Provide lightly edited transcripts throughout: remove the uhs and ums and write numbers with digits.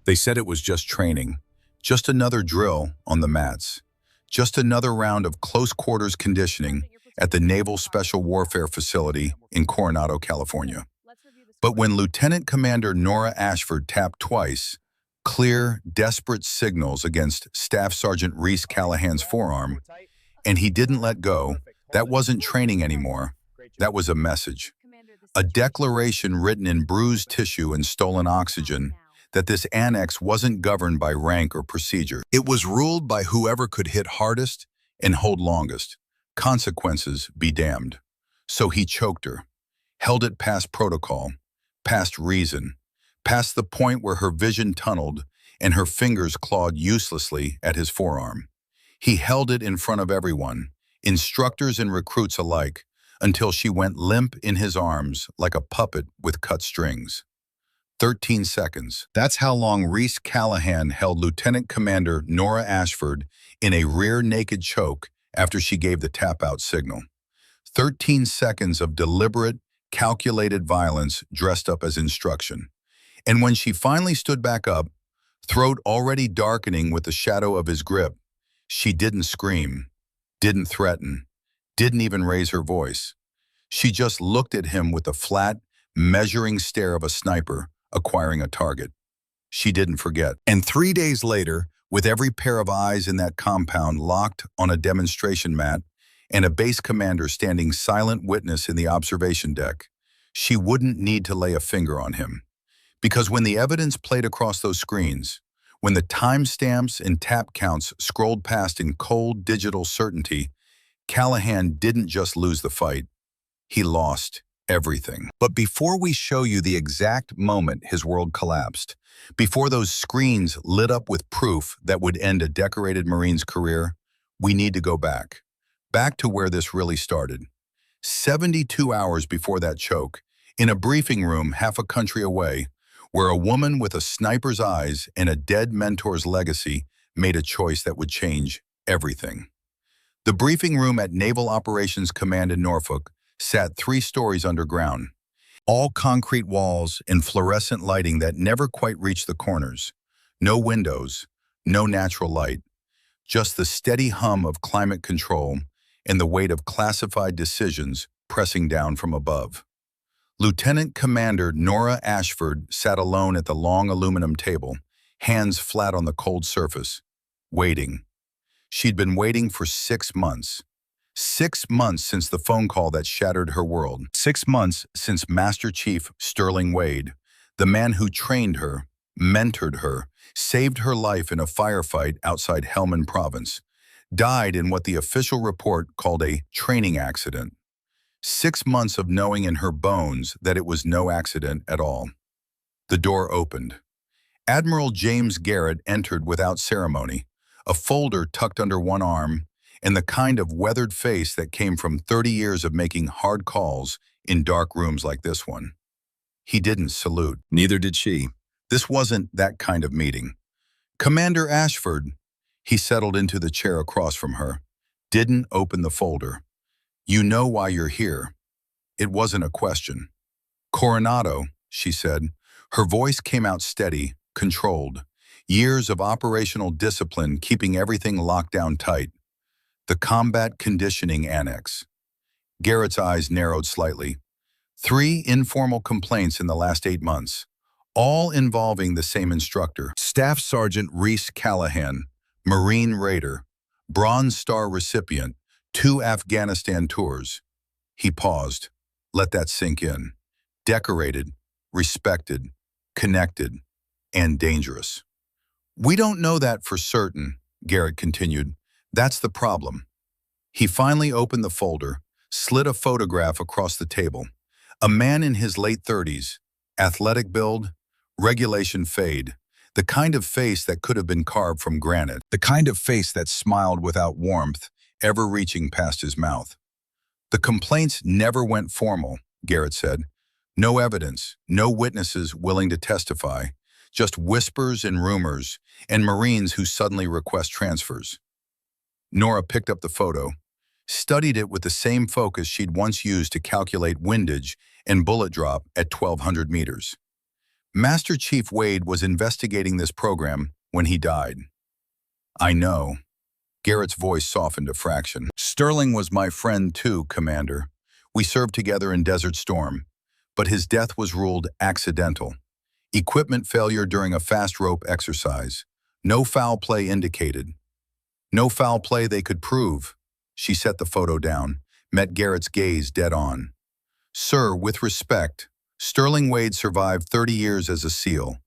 They said it was just training, just another drill on the mats, just another round of close-quarters conditioning at the Naval Special Warfare Facility in Coronado, California. But when Lieutenant Commander Nora Ashford tapped twice, clear, desperate signals against Staff Sergeant Reese Callahan's forearm, and he didn't let go, that wasn't training anymore. That was a message. A declaration written in bruised tissue and stolen oxygen that this annex wasn't governed by rank or procedure. It was ruled by whoever could hit hardest and hold longest. Consequences be damned. So he choked her, held it past protocol, past reason, past the point where her vision tunneled and her fingers clawed uselessly at his forearm. He held it in front of everyone, instructors and recruits alike, until she went limp in his arms like a puppet with cut strings. 13 seconds. That's how long Reese Callahan held Lieutenant Commander Nora Ashford in a rear naked choke after she gave the tap-out signal. 13 seconds of deliberate, calculated violence dressed up as instruction. And when she finally stood back up, throat already darkening with the shadow of his grip, she didn't scream, didn't threaten, didn't even raise her voice. She just looked at him with the flat, measuring stare of a sniper acquiring a target. She didn't forget. And 3 days later, with every pair of eyes in that compound locked on a demonstration mat and a base commander standing silent witness in the observation deck, she wouldn't need to lay a finger on him. Because when the evidence played across those screens, when the timestamps and tap counts scrolled past in cold digital certainty, Callahan didn't just lose the fight. He lost everything. But before we show you the exact moment his world collapsed, before those screens lit up with proof that would end a decorated Marine's career, we need to go back. Back to where this really started. 72 hours before that choke, in a briefing room half a country away, where a woman with a sniper's eyes and a dead mentor's legacy made a choice that would change everything. The briefing room at Naval Operations Command in Norfolk sat 3 stories underground, all concrete walls and fluorescent lighting that never quite reached the corners. No windows, no natural light, just the steady hum of climate control and the weight of classified decisions pressing down from above. Lieutenant Commander Nora Ashford sat alone at the long aluminum table, hands flat on the cold surface, waiting. She'd been waiting for 6 months. 6 months since the phone call that shattered her world. 6 months since Master Chief Sterling Wade, the man who trained her, mentored her, saved her life in a firefight outside Helmand Province, died in what the official report called a training accident. 6 months of knowing in her bones that it was no accident at all. The door opened. Admiral James Garrett entered without ceremony, a folder tucked under one arm, and the kind of weathered face that came from 30 years of making hard calls in dark rooms like this one. He didn't salute. Neither did she. This wasn't that kind of meeting. Commander Ashford, he settled into the chair across from her, didn't open the folder. You know why you're here. It wasn't a question. Coronado, she said. Her voice came out steady, controlled. Years of operational discipline keeping everything locked down tight. The Combat Conditioning Annex. Garrett's eyes narrowed slightly. 3 informal complaints in the last 8 months, all involving the same instructor. Staff Sergeant Reese Callahan, Marine Raider, Bronze Star recipient, 2 Afghanistan tours. He paused. Let that sink in. Decorated, respected, connected, and dangerous. We don't know that for certain, Garrett continued. That's the problem. He finally opened the folder, slid a photograph across the table. A man in his late 30s, athletic build, regulation fade, the kind of face that could have been carved from granite, the kind of face that smiled without warmth, ever reaching past his mouth. The complaints never went formal, Garrett said. No evidence, no witnesses willing to testify, just whispers and rumors, and Marines who suddenly request transfers. Nora picked up the photo, studied it with the same focus she'd once used to calculate windage and bullet drop at 1,200 meters. Master Chief Wade was investigating this program when he died. I know. Garrett's voice softened a fraction. Sterling was my friend too, Commander. We served together in Desert Storm, but his death was ruled accidental. Equipment failure during a fast rope exercise. No foul play indicated. No foul play they could prove. She set the photo down, met Garrett's gaze dead on. Sir, with respect, Sterling Wade survived 30 years as a SEAL.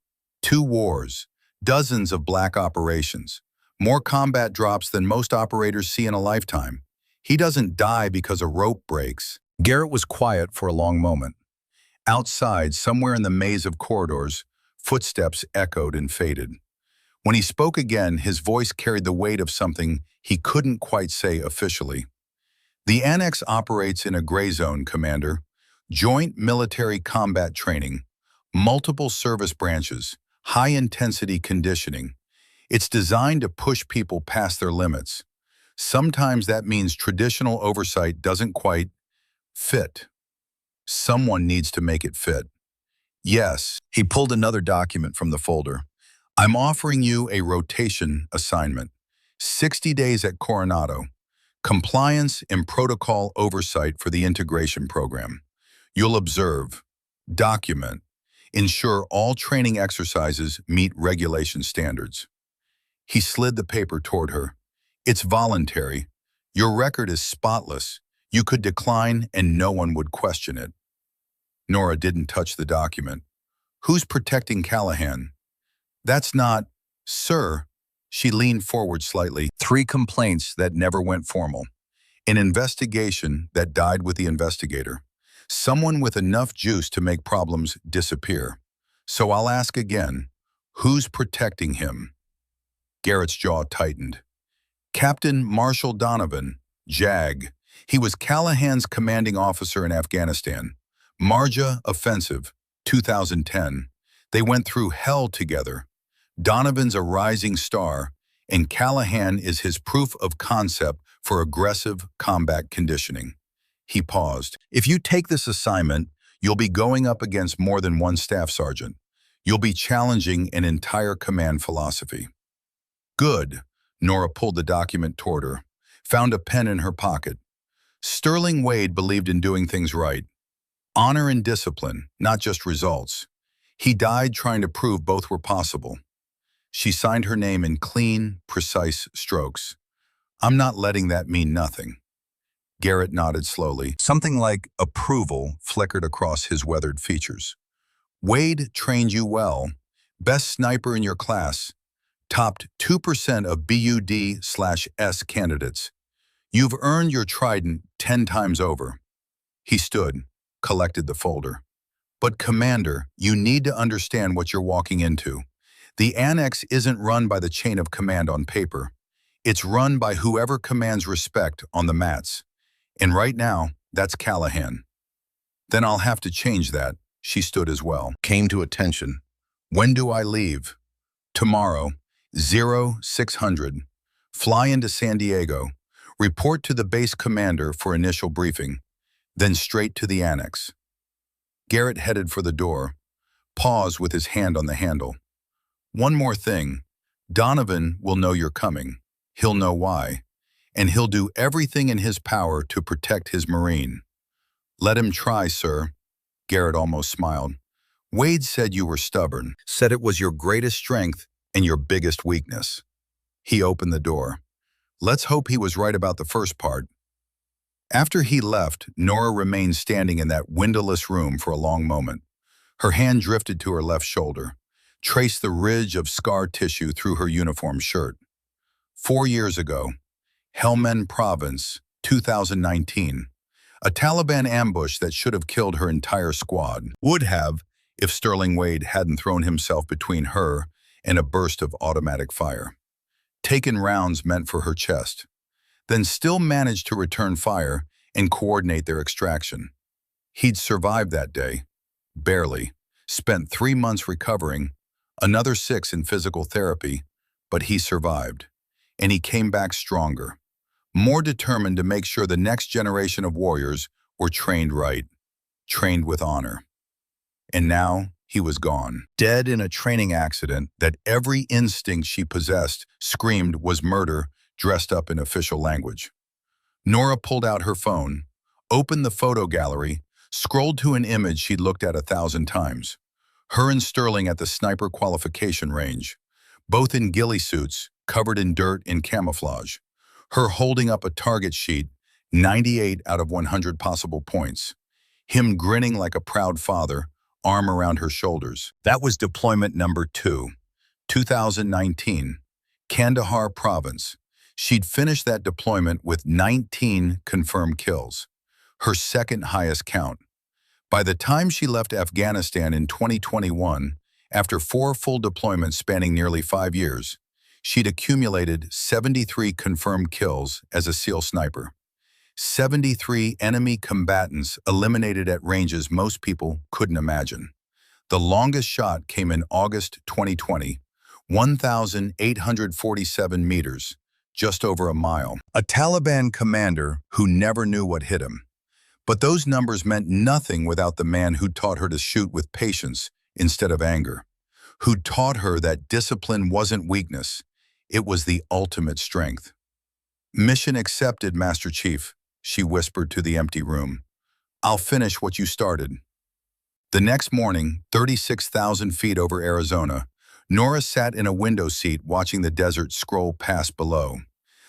2 wars, dozens of black operations, more combat drops than most operators see in a lifetime. He doesn't die because a rope breaks. Garrett was quiet for a long moment. Outside, somewhere in the maze of corridors, footsteps echoed and faded. When he spoke again, his voice carried the weight of something he couldn't quite say officially. The Annex operates in a gray zone, Commander. Joint military combat training, multiple service branches, high-intensity conditioning. It's designed to push people past their limits. Sometimes that means traditional oversight doesn't quite fit. Someone needs to make it fit. Yes, he pulled another document from the folder. I'm offering you a rotation assignment. 60 days at Coronado. Compliance and protocol oversight for the integration program. You'll observe, document, ensure all training exercises meet regulation standards. He slid the paper toward her. It's voluntary. Your record is spotless. You could decline and no one would question it. Nora didn't touch the document. Who's protecting Callahan? That's not, sir. She leaned forward slightly. 3 complaints that never went formal. An investigation that died with the investigator. Someone with enough juice to make problems disappear. So I'll ask again, who's protecting him? Garrett's jaw tightened. Captain Marshall Donovan, JAG. He was Callahan's commanding officer in Afghanistan. Marja Offensive, 2010. They went through hell together. Donovan's a rising star, and Callahan is his proof of concept for aggressive combat conditioning. He paused. If you take this assignment, you'll be going up against more than one staff sergeant. You'll be challenging an entire command philosophy. Good. Nora pulled the document toward her, found a pen in her pocket. Sterling Wade believed in doing things right. Honor and discipline, not just results. He died trying to prove both were possible. She signed her name in clean, precise strokes. I'm not letting that mean nothing. Garrett nodded slowly. Something like approval flickered across his weathered features. Wade trained you well. Best sniper in your class. Topped 2% of BUD/S candidates. You've earned your trident 10 times over. He stood, collected the folder. But Commander, you need to understand what you're walking into. The Annex isn't run by the chain of command on paper. It's run by whoever commands respect on the mats. And right now, that's Callahan. Then I'll have to change that. She stood as well. Came to attention. When do I leave? Tomorrow, 0600. Fly into San Diego. Report to the base commander for initial briefing. Then straight to the Annex. Garrett headed for the door. Paused with his hand on the handle. One more thing. Donovan will know you're coming. He'll know why. And he'll do everything in his power to protect his Marine. Let him try, sir. Garrett almost smiled. Wade said you were stubborn, said it was your greatest strength and your biggest weakness. He opened the door. Let's hope he was right about the first part. After he left, Nora remained standing in that windowless room for a long moment. Her hand drifted to her left shoulder, traced the ridge of scar tissue through her uniform shirt. 4 years ago, Helmand Province, 2019. A Taliban ambush that should have killed her entire squad. Would have, if Sterling Wade hadn't thrown himself between her and a burst of automatic fire. Taken rounds meant for her chest. Then still managed to return fire and coordinate their extraction. He'd survived that day. Barely. Spent 3 months recovering, another 6 in physical therapy, but he survived. And he came back stronger. More determined to make sure the next generation of warriors were trained right, trained with honor. And now, he was gone. Dead in a training accident that every instinct she possessed screamed was murder dressed up in official language. Nora pulled out her phone, opened the photo gallery, scrolled to an image she'd looked at 1,000 times. Her and Sterling at the sniper qualification range, both in ghillie suits, covered in dirt and camouflage. Her holding up a target sheet, 98 out of 100 possible points. Him grinning like a proud father, arm around her shoulders. That was deployment number 2, 2019, Kandahar province. She'd finished that deployment with 19 confirmed kills, her second highest count. By the time she left Afghanistan in 2021, after 4 full deployments spanning nearly 5 years, she'd accumulated 73 confirmed kills as a SEAL sniper. 73 enemy combatants eliminated at ranges most people couldn't imagine. The longest shot came in August 2020, 1,847 meters, just over a mile. A Taliban commander who never knew what hit him. But those numbers meant nothing without the man who taught her to shoot with patience instead of anger, who taught her that discipline wasn't weakness, it was the ultimate strength. "Mission accepted, Master Chief," she whispered to the empty room. "I'll finish what you started." The next morning, 36,000 feet over Arizona, Nora sat in a window seat watching the desert scroll past below.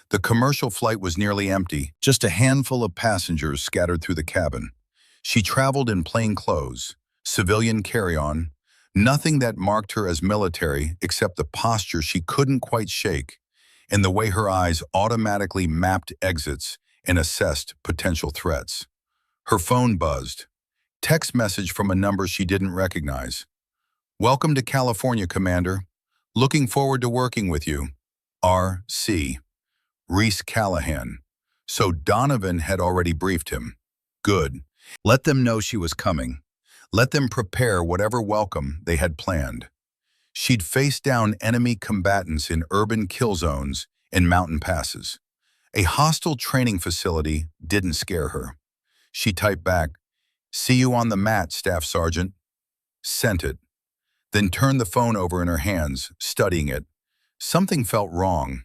The commercial flight was nearly empty, just a handful of passengers scattered through the cabin. She traveled in plain clothes, civilian carry-on, nothing that marked her as military except the posture she couldn't quite shake, and the way her eyes automatically mapped exits and assessed potential threats. Her phone buzzed. Text message from a number she didn't recognize. "Welcome to California, Commander. Looking forward to working with you. R.C. Reese Callahan." So Donovan had already briefed him. Good. Let them know she was coming. Let them prepare whatever welcome they had planned. She'd face down enemy combatants in urban kill zones and mountain passes. A hostile training facility didn't scare her. She typed back, "See you on the mat, Staff Sergeant." Sent it. Then turned the phone over in her hands, studying it. Something felt wrong.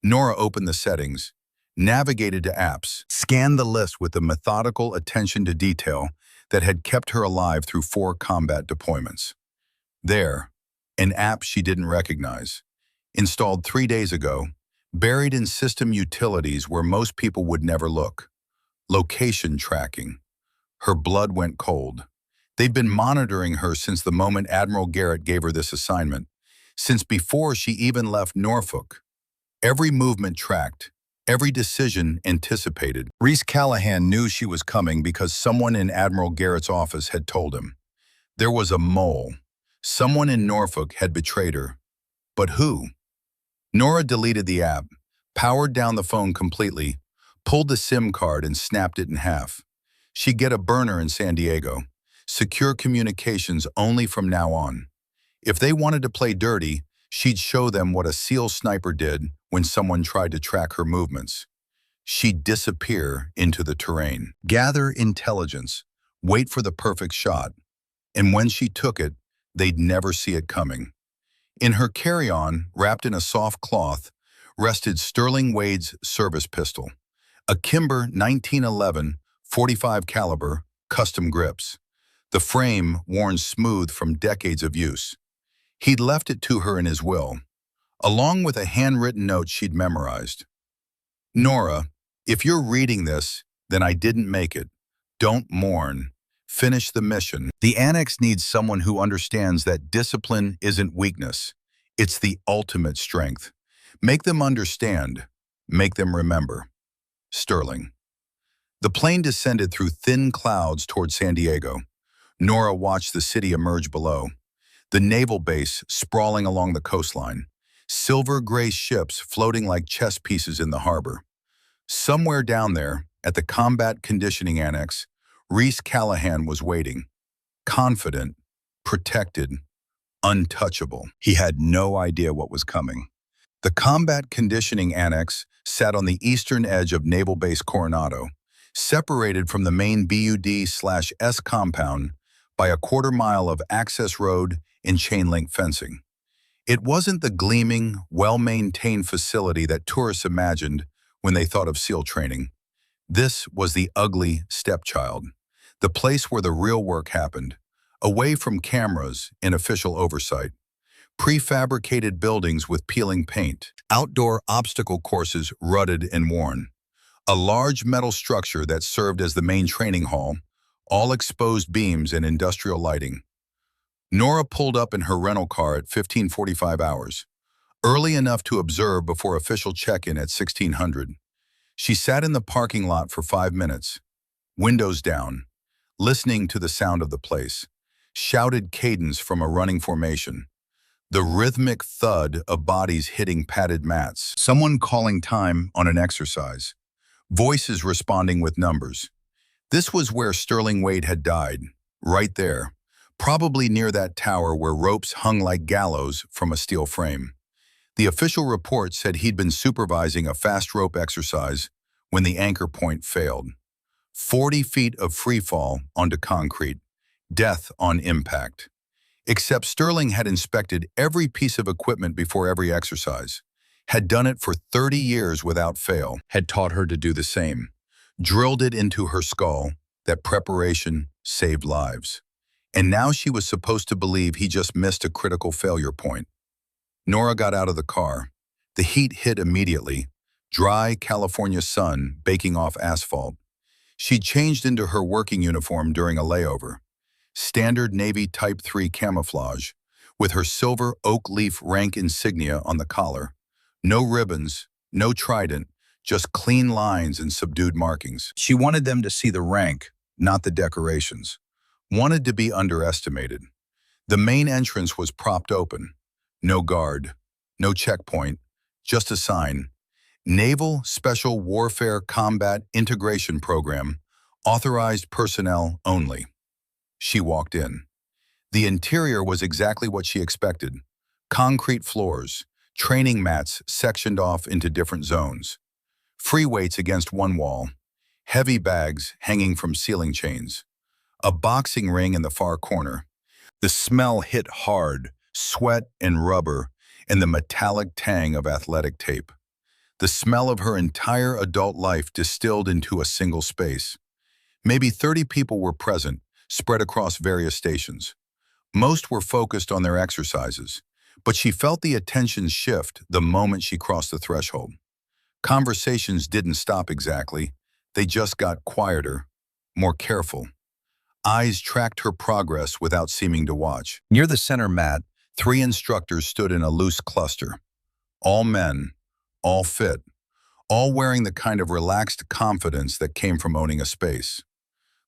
Nora opened the settings, navigated to apps, scanned the list with the methodical attention to detail that had kept her alive through 4 combat deployments. There, an app she didn't recognize, installed 3 days ago, buried in system utilities where most people would never look. Location tracking. Her blood went cold. They'd been monitoring her since the moment Admiral Garrett gave her this assignment, since before she even left Norfolk. Every movement tracked, every decision anticipated. Reese Callahan knew she was coming because someone in Admiral Garrett's office had told him. There was a mole. Someone in Norfolk had betrayed her. But who? Nora deleted the app, powered down the phone completely, pulled the SIM card and snapped it in half. She'd get a burner in San Diego. Secure communications only from now on. If they wanted to play dirty, she'd show them what a SEAL sniper did when someone tried to track her movements. She'd disappear into the terrain, gather intelligence, wait for the perfect shot, and when she took it, they'd never see it coming. In her carry-on, wrapped in a soft cloth, rested Sterling Wade's service pistol, a Kimber 1911 .45 caliber, custom grips, the frame worn smooth from decades of use. He'd left it to her in his will, along with a handwritten note she'd memorized. "Nora, if you're reading this, then I didn't make it. Don't mourn. Finish the mission." The Annex needs someone who understands that discipline isn't weakness. It's the ultimate strength. Make them understand. Make them remember. Sterling. The plane descended through thin clouds toward San Diego. Nora watched the city emerge below. The naval base sprawling along the coastline. Silver-gray ships floating like chess pieces in the harbor. Somewhere down there, at the Combat Conditioning Annex, Reese Callahan was waiting. Confident, protected, untouchable. He had no idea what was coming. The Combat Conditioning Annex sat on the eastern edge of Naval Base Coronado, separated from the main BUD/S compound by a quarter-mile of access road and chain-link fencing. It wasn't the gleaming, well-maintained facility that tourists imagined when they thought of SEAL training. This was the ugly stepchild, the place where the real work happened, away from cameras and official oversight. Prefabricated buildings with peeling paint, outdoor obstacle courses rutted and worn, a large metal structure that served as the main training hall, all exposed beams and industrial lighting. Nora pulled up in her rental car at 15:45 hours, early enough to observe before official check-in at 1600. She sat in the parking lot for 5 minutes, windows down, listening to the sound of the place, shouted cadence from a running formation, the rhythmic thud of bodies hitting padded mats, someone calling time on an exercise, voices responding with numbers. This was where Sterling Wade had died, right there, probably near that tower where ropes hung like gallows from a steel frame. The official report said he'd been supervising a fast rope exercise when the anchor point failed. 40 feet of free fall onto concrete, death on impact. Except Sterling had inspected every piece of equipment before every exercise, had done it for 30 years without fail, had taught her to do the same, drilled it into her skull that preparation saved lives. And now she was supposed to believe he just missed a critical failure point. Nora got out of the car. The heat hit immediately, dry California sun baking off asphalt. She'd changed into her working uniform during a layover. Standard Navy Type 3 camouflage, with her silver oak leaf rank insignia on the collar. No ribbons, no trident, just clean lines and subdued markings. She wanted them to see the rank, not the decorations. Wanted to be underestimated. The main entrance was propped open. No guard, no checkpoint, just a sign. Naval Special Warfare Combat Integration Program, authorized personnel only. She walked in. The interior was exactly what she expected. Concrete floors, training mats sectioned off into different zones. Free weights against one wall, heavy bags hanging from ceiling chains. A boxing ring in the far corner. The smell hit hard, sweat and rubber, and the metallic tang of athletic tape. The smell of her entire adult life distilled into a single space. Maybe 30 people were present, spread across various stations. Most were focused on their exercises, but she felt the attention shift the moment she crossed the threshold. Conversations didn't stop exactly. They just got quieter, more careful. Eyes tracked her progress without seeming to watch. Near the center mat, 3 instructors stood in a loose cluster. All men, all fit, all wearing the kind of relaxed confidence that came from owning a space.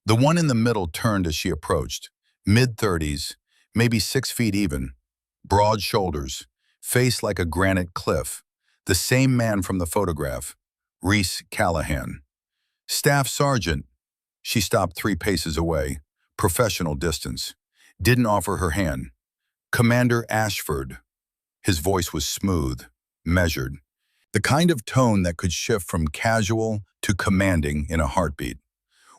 The one in the middle turned as she approached, mid-30s, maybe 6 feet even, broad shoulders, face like a granite cliff, the same man from the photograph, Reese Callahan. Staff Sergeant. She stopped 3 paces away, professional distance, didn't offer her hand. Commander Ashford. His voice was smooth, measured, the kind of tone that could shift from casual to commanding in a heartbeat.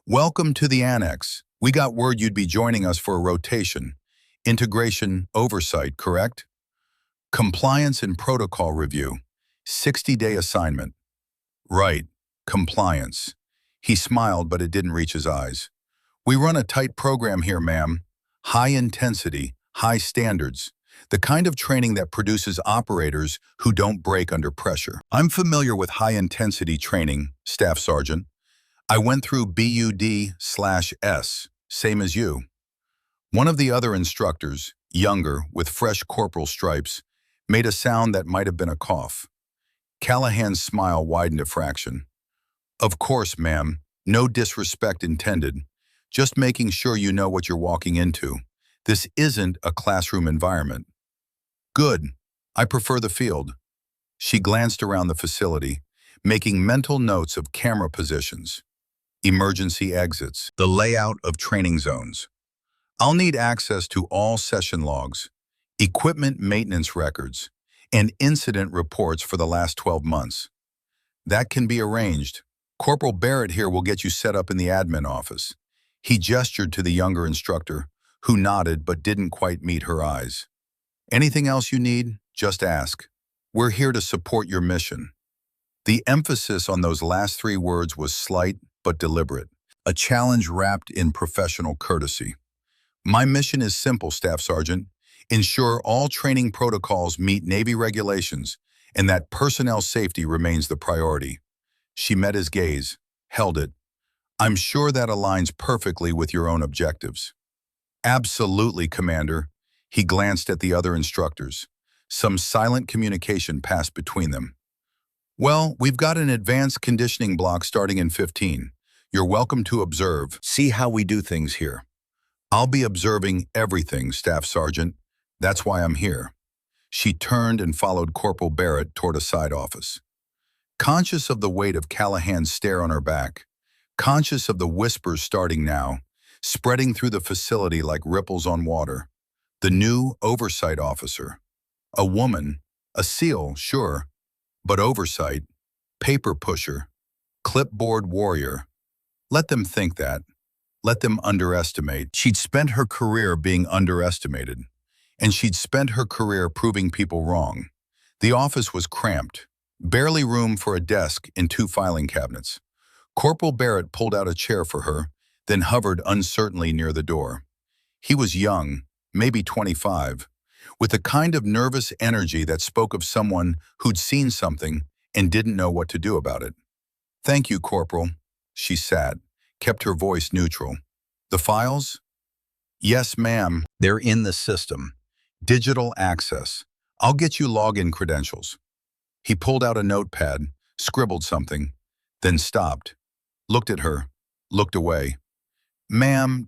Welcome to the Annex. We got word you'd be joining us for a rotation. Integration oversight, correct? Compliance and protocol review. 60-day assignment. Right, compliance. He smiled, but it didn't reach his eyes. We run a tight program here, ma'am. High intensity, high standards. The kind of training that produces operators who don't break under pressure. I'm familiar with high-intensity training, Staff Sergeant. I went through BUD/S, same as you. One of the other instructors, younger, with fresh corporal stripes, made a sound that might have been a cough. Callahan's smile widened a fraction. Of course, ma'am, no disrespect intended. Just making sure you know what you're walking into. This isn't a classroom environment. Good. I prefer the field. She glanced around the facility, making mental notes of camera positions, emergency exits, the layout of training zones. I'll need access to all session logs, equipment maintenance records, and incident reports for the last 12 months. That can be arranged. Corporal Barrett here will get you set up in the admin office. He gestured to the younger instructor, who nodded but didn't quite meet her eyes. Anything else you need? Just ask. We're here to support your mission. The emphasis on those last three words was slight but deliberate, a challenge wrapped in professional courtesy. My mission is simple, Staff Sergeant. Ensure all training protocols meet Navy regulations and that personnel safety remains the priority. She met his gaze, held it. I'm sure that aligns perfectly with your own objectives. Absolutely, Commander. He glanced at the other instructors. Some silent communication passed between them. Well, we've got an advanced conditioning block starting in 15. You're welcome to observe. See how we do things here. I'll be observing everything, Staff Sergeant. That's why I'm here. She turned and followed Corporal Barrett toward a side office. Conscious of the weight of Callahan's stare on her back, conscious of the whispers starting now, spreading through the facility like ripples on water, the new oversight officer. A woman, a SEAL, sure, but oversight, paper pusher, clipboard warrior. Let them think that. Let them underestimate. She'd spent her career being underestimated, and she'd spent her career proving people wrong. The office was cramped, barely room for a desk and 2 filing cabinets. Corporal Barrett pulled out a chair for her, then hovered uncertainly near the door. He was young, maybe 25, with a kind of nervous energy that spoke of someone who'd seen something and didn't know what to do about it. Thank you, Corporal. She sat, kept her voice neutral. The files? Yes, ma'am. They're in the system. Digital access. I'll get you login credentials. He pulled out a notepad, scribbled something, then stopped, looked at her, looked away. Ma'am,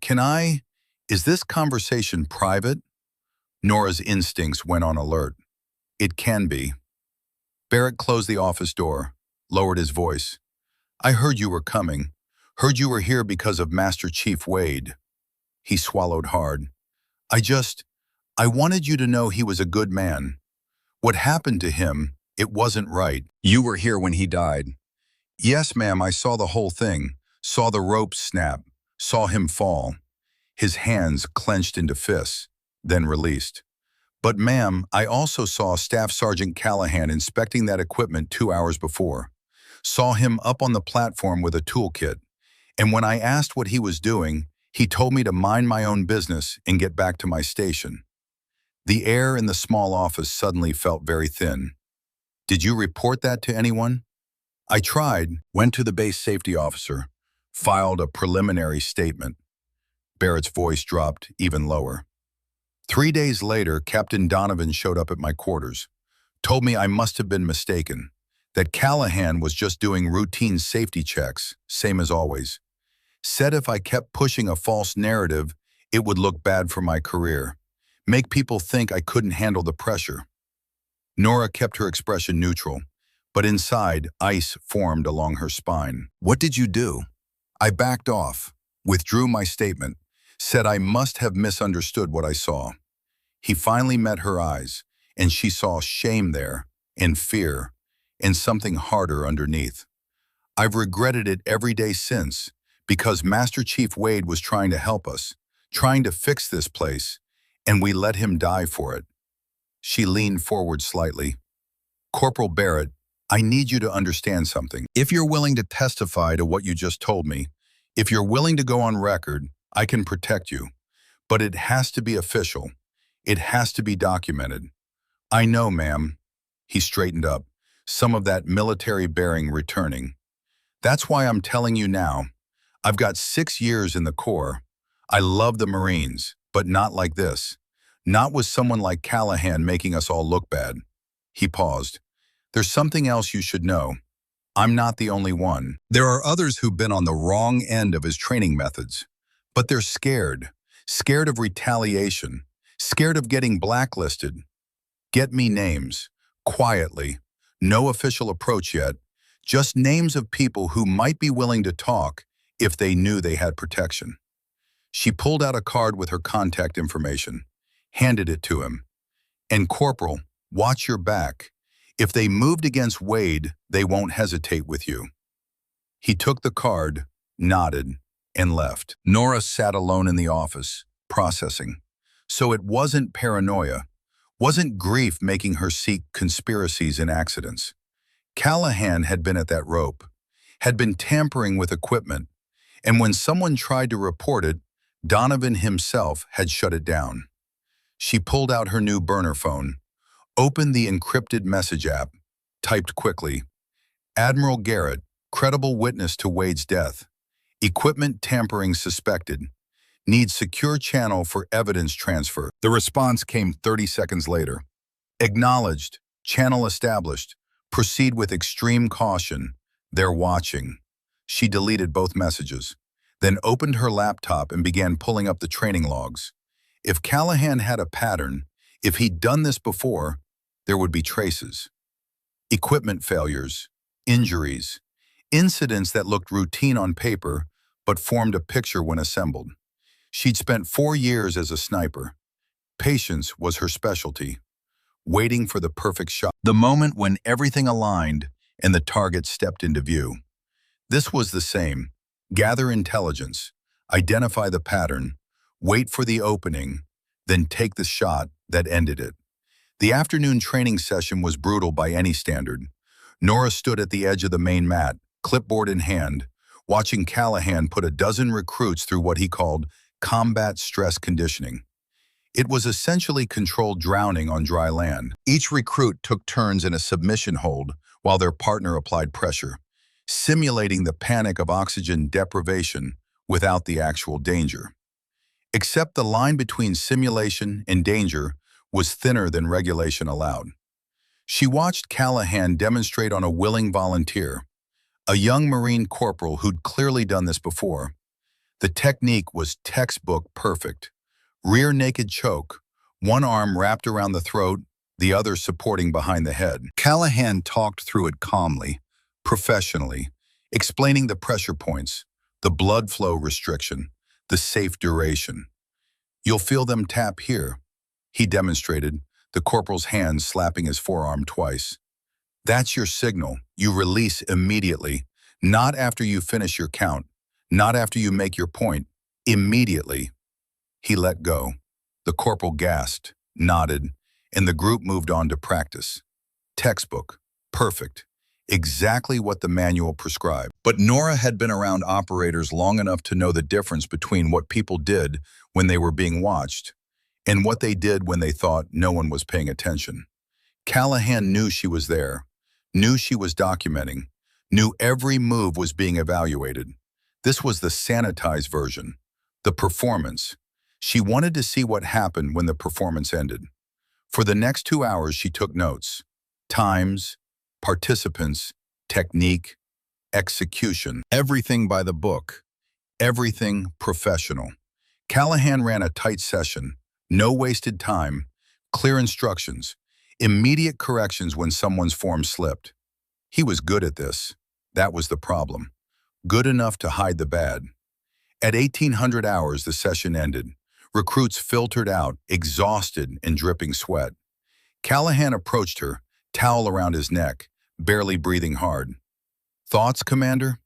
is this conversation private? Nora's instincts went on alert. It can be. Barrett closed the office door, lowered his voice. I heard you were coming. Heard you were here because of Master Chief Wade. He swallowed hard. I wanted you to know he was a good man. What happened to him, it wasn't right. You were here when he died. Yes, ma'am, I saw the whole thing. Saw the ropes snap. Saw him fall. His hands clenched into fists, then released. But ma'am, I also saw Staff Sergeant Callahan inspecting that equipment 2 hours before. Saw him up on the platform with a toolkit. And when I asked what he was doing, he told me to mind my own business and get back to my station. The air in the small office suddenly felt very thin. Did you report that to anyone? I tried, went to the base safety officer, filed a preliminary statement. Barrett's voice dropped even lower. 3 days later, Captain Donovan showed up at my quarters, told me I must have been mistaken, that Callahan was just doing routine safety checks, same as always. Said if I kept pushing a false narrative, it would look bad for my career, make people think I couldn't handle the pressure. Nora kept her expression neutral, but inside, ice formed along her spine. What did you do? I backed off, withdrew my statement, said I must have misunderstood what I saw. He finally met her eyes, and she saw shame there, and fear, and something harder underneath. I've regretted it every day since, because Master Chief Wade was trying to help us, trying to fix this place, and we let him die for it. She leaned forward slightly. Corporal Barrett, I need you to understand something. If you're willing to testify to what you just told me, if you're willing to go on record, I can protect you. But it has to be official. It has to be documented. I know, ma'am. He straightened up, some of that military bearing returning. That's why I'm telling you now. I've got 6 years in the Corps. I love the Marines, but not like this. Not with someone like Callahan making us all look bad. He paused. There's something else you should know. I'm not the only one. There are others who've been on the wrong end of his training methods. But they're scared. Scared of retaliation. Scared of getting blacklisted. Get me names. Quietly. No official approach yet. Just names of people who might be willing to talk if they knew they had protection. She pulled out a card with her contact information, handed it to him. And Corporal, watch your back. If they moved against Wade, they won't hesitate with you. He took the card, nodded, and left. Nora sat alone in the office, processing. So it wasn't paranoia, wasn't grief making her seek conspiracies and accidents. Callahan had been at that rope, had been tampering with equipment, and when someone tried to report it, Donovan himself had shut it down. She pulled out her new burner phone, opened the encrypted message app, typed quickly, "Admiral Garrett, credible witness to Wade's death. Equipment tampering suspected. Needs secure channel for evidence transfer." The response came 30 seconds later. "Acknowledged. Channel established. Proceed with extreme caution. They're watching." She deleted both messages, then opened her laptop and began pulling up the training logs. If Callahan had a pattern, if he'd done this before, there would be traces. Equipment failures, injuries, incidents that looked routine on paper but formed a picture when assembled. She'd spent 4 years as a sniper. Patience was her specialty, waiting for the perfect shot, the moment when everything aligned and the target stepped into view. This was the same. Gather intelligence, identify the pattern, wait for the opening, then take the shot that ended it. The afternoon training session was brutal by any standard. Nora stood at the edge of the main mat, clipboard in hand, watching Callahan put a dozen recruits through what he called combat stress conditioning. It was essentially controlled drowning on dry land. Each recruit took turns in a submission hold while their partner applied pressure, simulating the panic of oxygen deprivation without the actual danger. Except the line between simulation and danger was thinner than regulation allowed. She watched Callahan demonstrate on a willing volunteer, a young Marine corporal who'd clearly done this before. The technique was textbook perfect. Rear naked choke, one arm wrapped around the throat, the other supporting behind the head. Callahan talked through it calmly, professionally, explaining the pressure points, the blood flow restriction, the safe duration. "You'll feel them tap here," he demonstrated, the corporal's hand slapping his forearm twice. "That's your signal. You release immediately, not after you finish your count, not after you make your point, immediately." He let go. The corporal gasped, nodded, and the group moved on to practice. Textbook. Perfect. Exactly what the manual prescribed. But Nora had been around operators long enough to know the difference between what people did when they were being watched and what they did when they thought no one was paying attention. Callahan knew she was there, knew she was documenting, knew every move was being evaluated. This was the sanitized version, the performance. She wanted to see what happened when the performance ended. For the next 2 hours, she took notes. Times, participants, technique, execution. Everything by the book. Everything professional. Callahan ran a tight session. No wasted time. Clear instructions. Immediate corrections when someone's form slipped. He was good at this. That was the problem. Good enough to hide the bad. At 1800 hours, the session ended. Recruits filtered out, exhausted and dripping sweat. Callahan approached her, towel around his neck, barely breathing hard. "Thoughts, Commander?"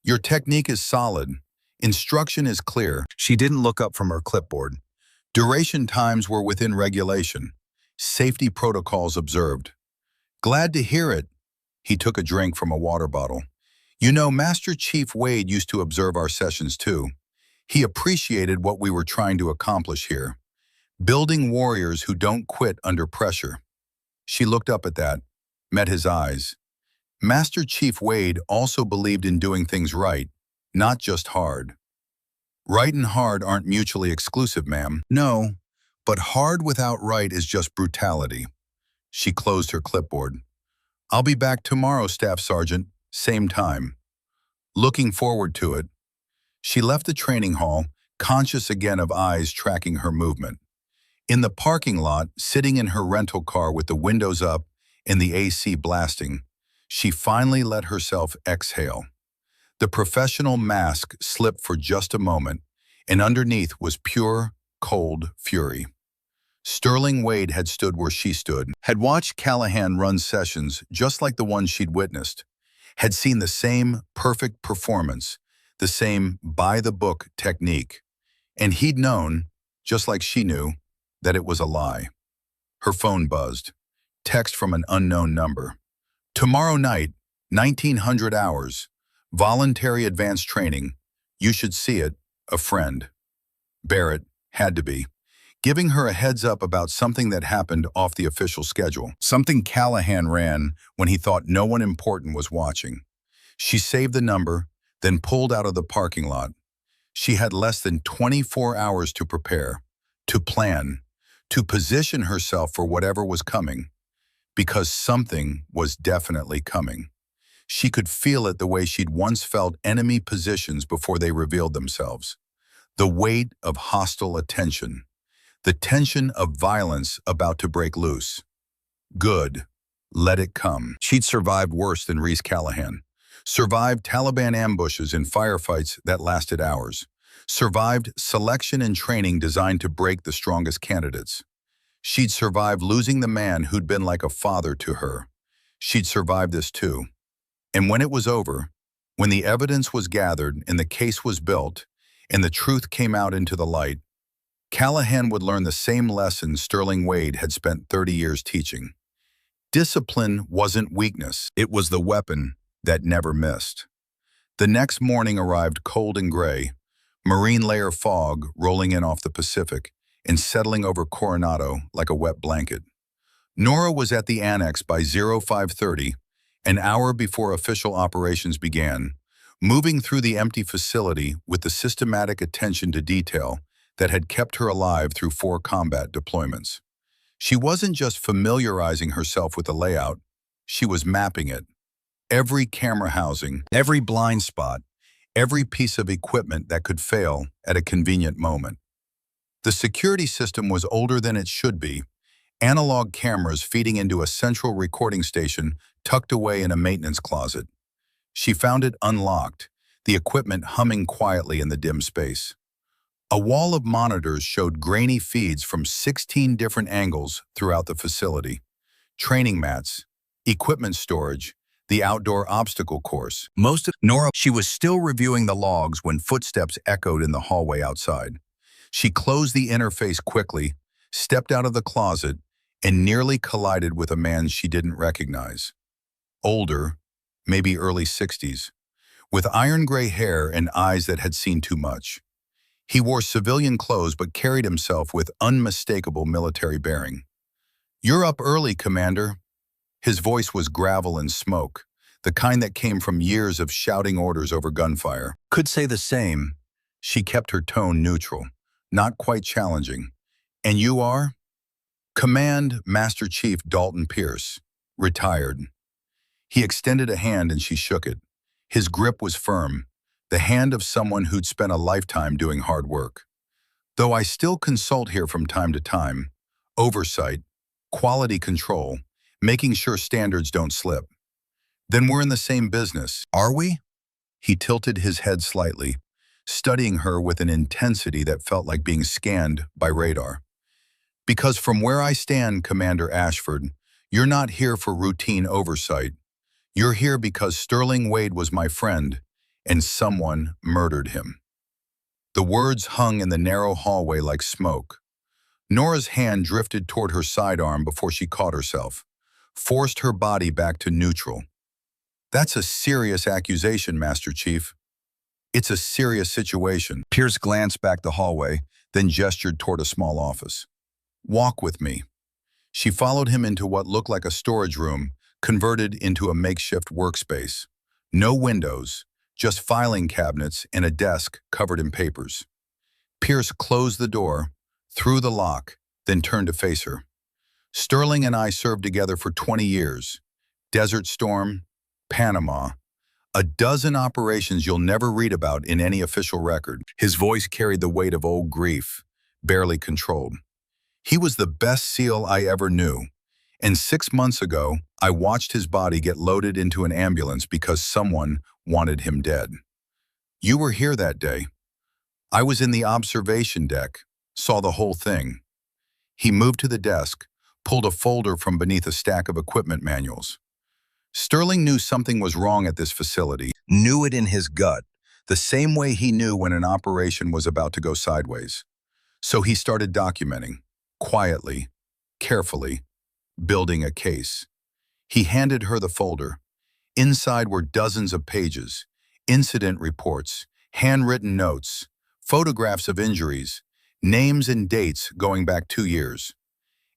"Your technique is solid. Instruction is clear." She didn't look up from her clipboard. Duration times were within regulation. Safety protocols observed. "Glad to hear it." He took a drink from a water bottle. "You know, Master Chief Wade used to observe our sessions too. He appreciated what we were trying to accomplish here. Building warriors who don't quit under pressure." She looked up at that, met his eyes. Master Chief Wade also believed in doing things right, not just hard. "Right and hard aren't mutually exclusive, ma'am." "No, but hard without right is just brutality." She closed her clipboard. "I'll be back tomorrow, Staff Sergeant, same time." Looking forward to it. She left the training hall, conscious again of eyes tracking her movement. In the parking lot, sitting in her rental car with the windows up and the AC blasting, she finally let herself exhale. The professional mask slipped for just a moment, and underneath was pure, cold fury. Sterling Wade had stood where she stood, had watched Callahan run sessions just like the ones she'd witnessed, had seen the same perfect performance, the same by-the-book technique. And he'd known, just like she knew that it was a lie. Her phone buzzed. Text from an unknown number. Tomorrow night, 1900 hours. Voluntary advanced training. You should see it. A friend. Barrett had to be giving her a heads up about something that happened off the official schedule. Something Callahan ran when he thought no one important was watching. She saved the number, then pulled out of the parking lot. She had less than 24 hours to prepare, to plan, to position herself for whatever was coming, because something was definitely coming. She could feel it the way she'd once felt enemy positions before they revealed themselves. The weight of hostile attention. The tension of violence about to break loose. Good. Let it come. She'd survived worse than Reese Callahan. Survived Taliban ambushes and firefights that lasted hours. Survived selection and training designed to break the strongest candidates. She'd survived losing the man who'd been like a father to her. She'd survived this too. And when it was over, when the evidence was gathered and the case was built, and the truth came out into the light, Callahan would learn the same lesson Sterling Wade had spent 30 years teaching. Discipline wasn't weakness, it was the weapon that never missed. The next morning arrived cold and gray, marine layer fog rolling in off the Pacific and settling over Coronado like a wet blanket. Nora was at the annex by 0530, an hour before official operations began, moving through the empty facility with the systematic attention to detail that had kept her alive through 4 combat deployments. She wasn't just familiarizing herself with the layout, she was mapping it. Every camera housing, every blind spot, every piece of equipment that could fail at a convenient moment. The security system was older than it should be, analog cameras feeding into a central recording station tucked away in a maintenance closet. She found it unlocked, the equipment humming quietly in the dim space. A wall of monitors showed grainy feeds from 16 different angles throughout the facility. Training mats, equipment storage, the outdoor obstacle course. She was still reviewing the logs when footsteps echoed in the hallway outside. She closed the interface quickly, stepped out of the closet, and nearly collided with a man she didn't recognize. Older, maybe early 60s, with iron-gray hair and eyes that had seen too much. He wore civilian clothes but carried himself with unmistakable military bearing. "You're up early, Commander." His voice was gravel and smoke, the kind that came from years of shouting orders over gunfire. Could say the same. She kept her tone neutral, not quite challenging. "And you are?" "Command Master Chief Dalton Pierce, retired." He extended a hand and she shook it. His grip was firm, the hand of someone who'd spent a lifetime doing hard work. "Though I still consult here from time to time. Oversight, quality control, making sure standards don't slip." "Then we're in the same business, are we?" He tilted his head slightly, studying her with an intensity that felt like being scanned by radar. "Because from where I stand, Commander Ashford, you're not here for routine oversight. You're here because Sterling Wade was my friend, and someone murdered him." The words hung in the narrow hallway like smoke. Nora's hand drifted toward her sidearm before she caught herself, forced her body back to neutral. "That's a serious accusation, Master Chief." "It's a serious situation." Pierce glanced back the hallway, then gestured toward a small office. "Walk with me." She followed him into what looked like a storage room, converted into a makeshift workspace. No windows, just filing cabinets and a desk covered in papers. Pierce closed the door, threw the lock, then turned to face her. "Sterling and I served together for 20 years. Desert Storm, Panama, a dozen operations you'll never read about in any official record." His voice carried the weight of old grief, barely controlled. "He was the best SEAL I ever knew. And 6 months ago, I watched his body get loaded into an ambulance because someone wanted him dead. You were here that day. I was in the observation deck, saw the whole thing." He moved to the desk, pulled a folder from beneath a stack of equipment manuals. Sterling knew something was wrong at this facility, knew it in his gut, the same way he knew when an operation was about to go sideways. So he started documenting, quietly, carefully, building a case. He handed her the folder. Inside were dozens of pages, incident reports, handwritten notes, photographs of injuries, names and dates going back 2 years.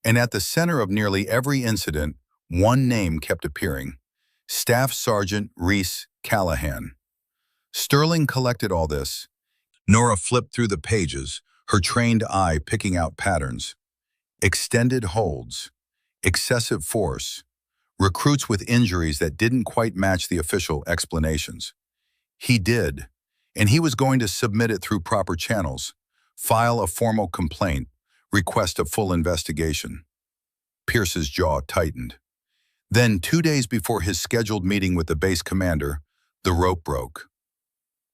And at the center of nearly every incident, one name kept appearing: Staff Sergeant Reese Callahan. Sterling collected all this. Nora flipped through the pages, her trained eye picking out patterns. Extended holds, excessive force, recruits with injuries that didn't quite match the official explanations. He did, and he was going to submit it through proper channels, file a formal complaint, request a full investigation. Pierce's jaw tightened. Then, 2 days before his scheduled meeting with the base commander, the rope broke.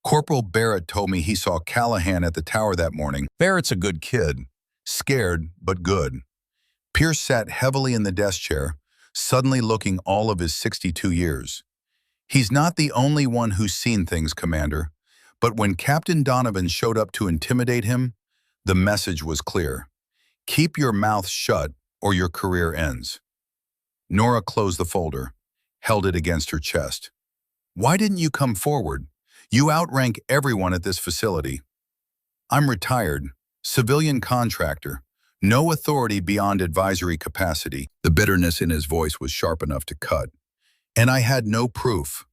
Corporal Barrett told me he saw Callahan at the tower that morning. Barrett's a good kid, scared but good. Pierce sat heavily in the desk chair, suddenly looking all of his 62 years. He's not the only one who's seen things, Commander, but when Captain Donovan showed up to intimidate him, the message was clear. Keep your mouth shut or your career ends. Nora closed the folder, held it against her chest. Why didn't you come forward? You outrank everyone at this facility. I'm retired, civilian contractor, no authority beyond advisory capacity. The bitterness in his voice was sharp enough to cut. And I had no proof.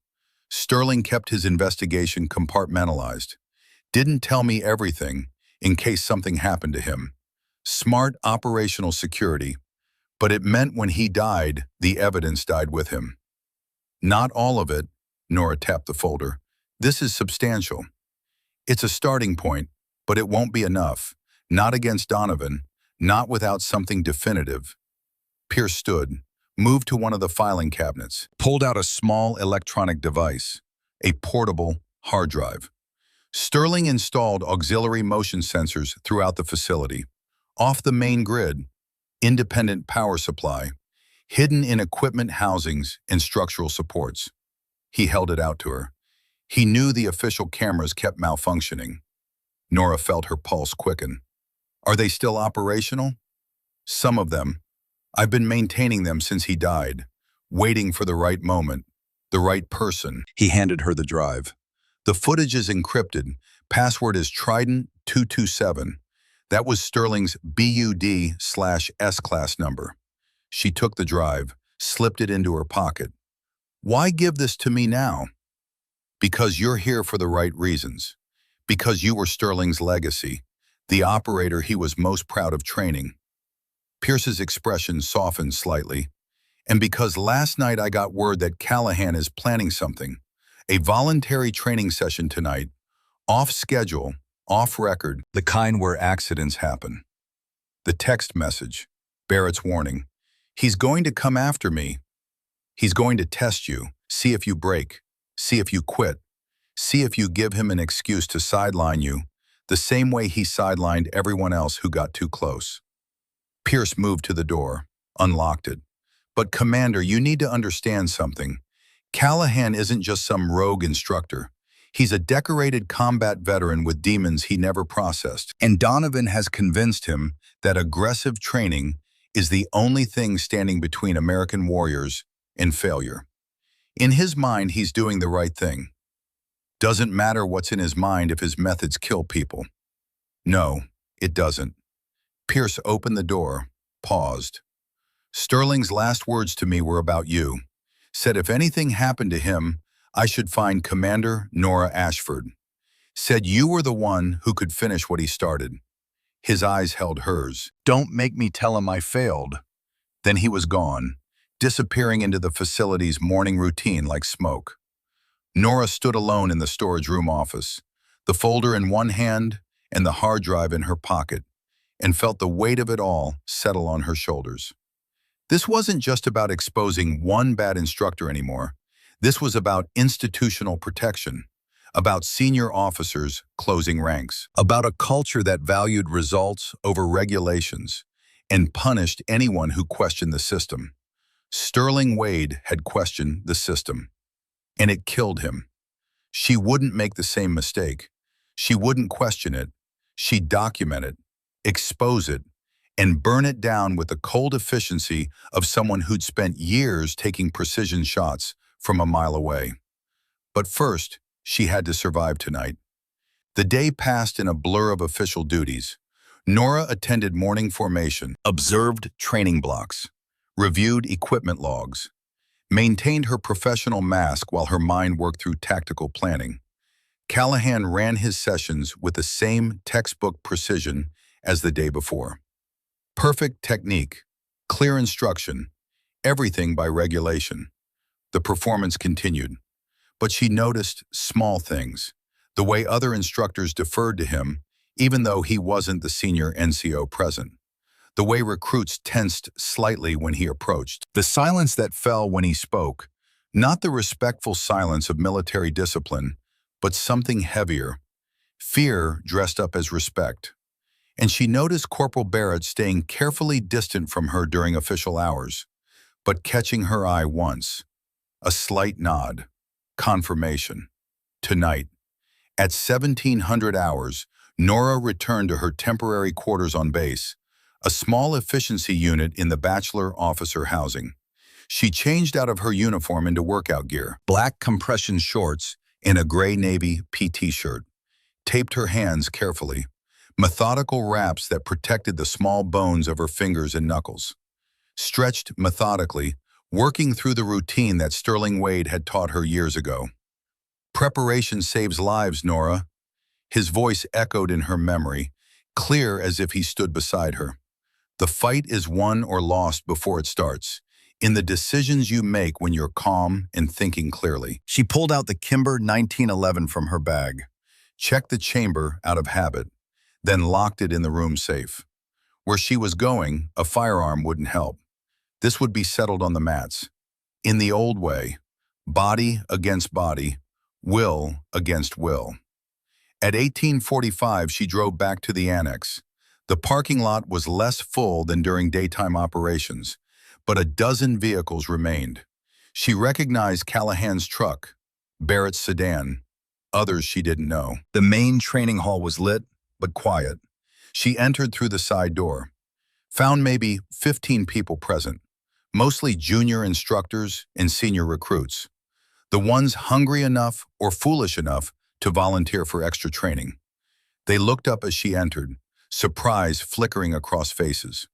Sterling kept his investigation compartmentalized. Didn't tell me everything in case something happened to him. Smart operational security, but it meant when he died, the evidence died with him. Not all of it, Nora tapped the folder. This is substantial. It's a starting point, but it won't be enough. Not against Donovan, not without something definitive. Pierce stood, moved to one of the filing cabinets, pulled out a small electronic device, a portable hard drive. Sterling installed auxiliary motion sensors throughout the facility, off the main grid, independent power supply, hidden in equipment housings and structural supports. He held it out to her. He knew the official cameras kept malfunctioning. Nora felt her pulse quicken. Are they still operational? Some of them. I've been maintaining them since he died, waiting for the right moment, the right person. He handed her the drive. The footage is encrypted. Password is Trident227. That was Sterling's BUD/S class number. She took the drive, slipped it into her pocket. Why give this to me now? Because you're here for the right reasons. Because you were Sterling's legacy, the operator he was most proud of training. Pierce's expression softened slightly. And because last night I got word that Callahan is planning something, a voluntary training session tonight, off schedule, off record, the kind where accidents happen. The text message, Barrett's warning. He's going to come after me. He's going to test you, see if you break, see if you quit, see if you give him an excuse to sideline you, the same way he sidelined everyone else who got too close. Pierce moved to the door, unlocked it. But Commander, you need to understand something. Callahan isn't just some rogue instructor. He's a decorated combat veteran with demons he never processed. And Donovan has convinced him that aggressive training is the only thing standing between American warriors and failure. In his mind, he's doing the right thing. Doesn't matter what's in his mind if his methods kill people. No, it doesn't. Pierce opened the door, paused. Sterling's last words to me were about you. Said if anything happened to him, I should find Commander Nora Ashford. Said you were the one who could finish what he started. His eyes held hers. Don't make me tell him I failed. Then he was gone, disappearing into the facility's morning routine like smoke. Nora stood alone in the storage room office, the folder in one hand and the hard drive in her pocket, and felt the weight of it all settle on her shoulders. This wasn't just about exposing one bad instructor anymore. This was about institutional protection, about senior officers closing ranks, about a culture that valued results over regulations and punished anyone who questioned the system. Sterling Wade had questioned the system, and it killed him. She wouldn't make the same mistake. She wouldn't question it. She'd document it, expose it, and burn it down with the cold efficiency of someone who'd spent years taking precision shots from a mile away. But first, she had to survive tonight. The day passed in a blur of official duties. Nora attended morning formation, observed training blocks, reviewed equipment logs, maintained her professional mask while her mind worked through tactical planning. Callahan ran his sessions with the same textbook precision as the day before. Perfect technique, clear instruction, everything by regulation. The performance continued, but she noticed small things, the way other instructors deferred to him, even though he wasn't the senior NCO present. The way recruits tensed slightly when he approached. The silence that fell when he spoke, not the respectful silence of military discipline, but something heavier, fear dressed up as respect. And she noticed Corporal Barrett staying carefully distant from her during official hours, but catching her eye once. A slight nod. Confirmation. Tonight, at 1700 hours, Nora returned to her temporary quarters on base, a small efficiency unit in the bachelor officer housing. She changed out of her uniform into workout gear, black compression shorts and a gray Navy PT shirt, taped her hands carefully, methodical wraps that protected the small bones of her fingers and knuckles. Stretched methodically, working through the routine that Sterling Wade had taught her years ago. Preparation saves lives, Nora. His voice echoed in her memory, clear as if he stood beside her. The fight is won or lost before it starts, in the decisions you make when you're calm and thinking clearly. She pulled out the Kimber 1911 from her bag, checked the chamber out of habit, then locked it in the room safe. Where she was going, a firearm wouldn't help. This would be settled on the mats. In the old way, body against body, will against will. At 1845, she drove back to the annex. The parking lot was less full than during daytime operations, but a dozen vehicles remained. She recognized Callahan's truck, Barrett's sedan, others she didn't know. The main training hall was lit, but quiet. She entered through the side door, found maybe 15 people present, mostly junior instructors and senior recruits, the ones hungry enough or foolish enough to volunteer for extra training. They looked up as she entered, surprise flickering across faces.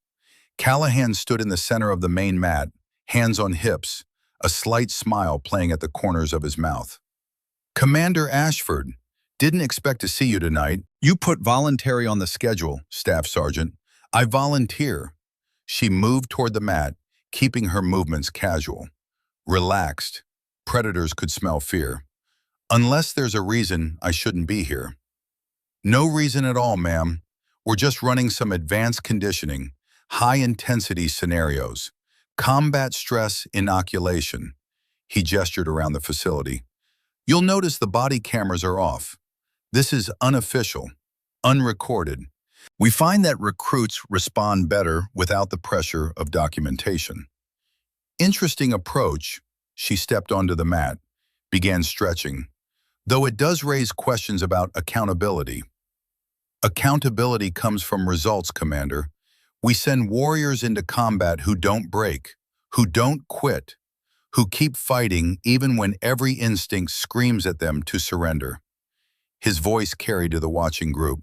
Callahan stood in the center of the main mat, hands on hips, a slight smile playing at the corners of his mouth. Commander Ashford, didn't expect to see you tonight. You put voluntary on the schedule, Staff Sergeant. I volunteer. She moved toward the mat, keeping her movements casual. Relaxed. Predators could smell fear. Unless there's a reason I shouldn't be here. No reason at all, ma'am. We're just running some advanced conditioning, high-intensity scenarios, combat stress inoculation. He gestured around the facility. You'll notice the body cameras are off. This is unofficial, unrecorded. We find that recruits respond better without the pressure of documentation. Interesting approach. She stepped onto the mat, began stretching, though it does raise questions about accountability. Accountability comes from results, Commander. We send warriors into combat who don't break, who don't quit, who keep fighting even when every instinct screams at them to surrender. His voice carried to the watching group.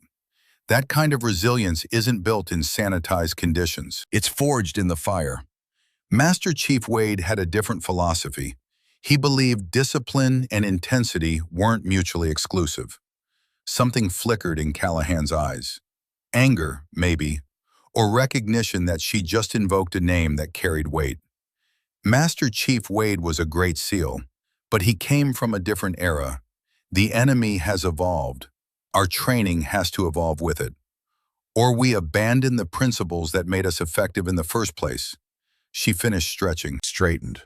That kind of resilience isn't built in sanitized conditions. It's forged in the fire. Master Chief Wade had a different philosophy. He believed discipline and intensity weren't mutually exclusive. Something flickered in Callahan's eyes. Anger, maybe, or recognition that she just invoked a name that carried weight. Master Chief Wade was a great SEAL, but he came from a different era. The enemy has evolved. Our training has to evolve with it. Or we abandon the principles that made us effective in the first place. She finished stretching, straightened.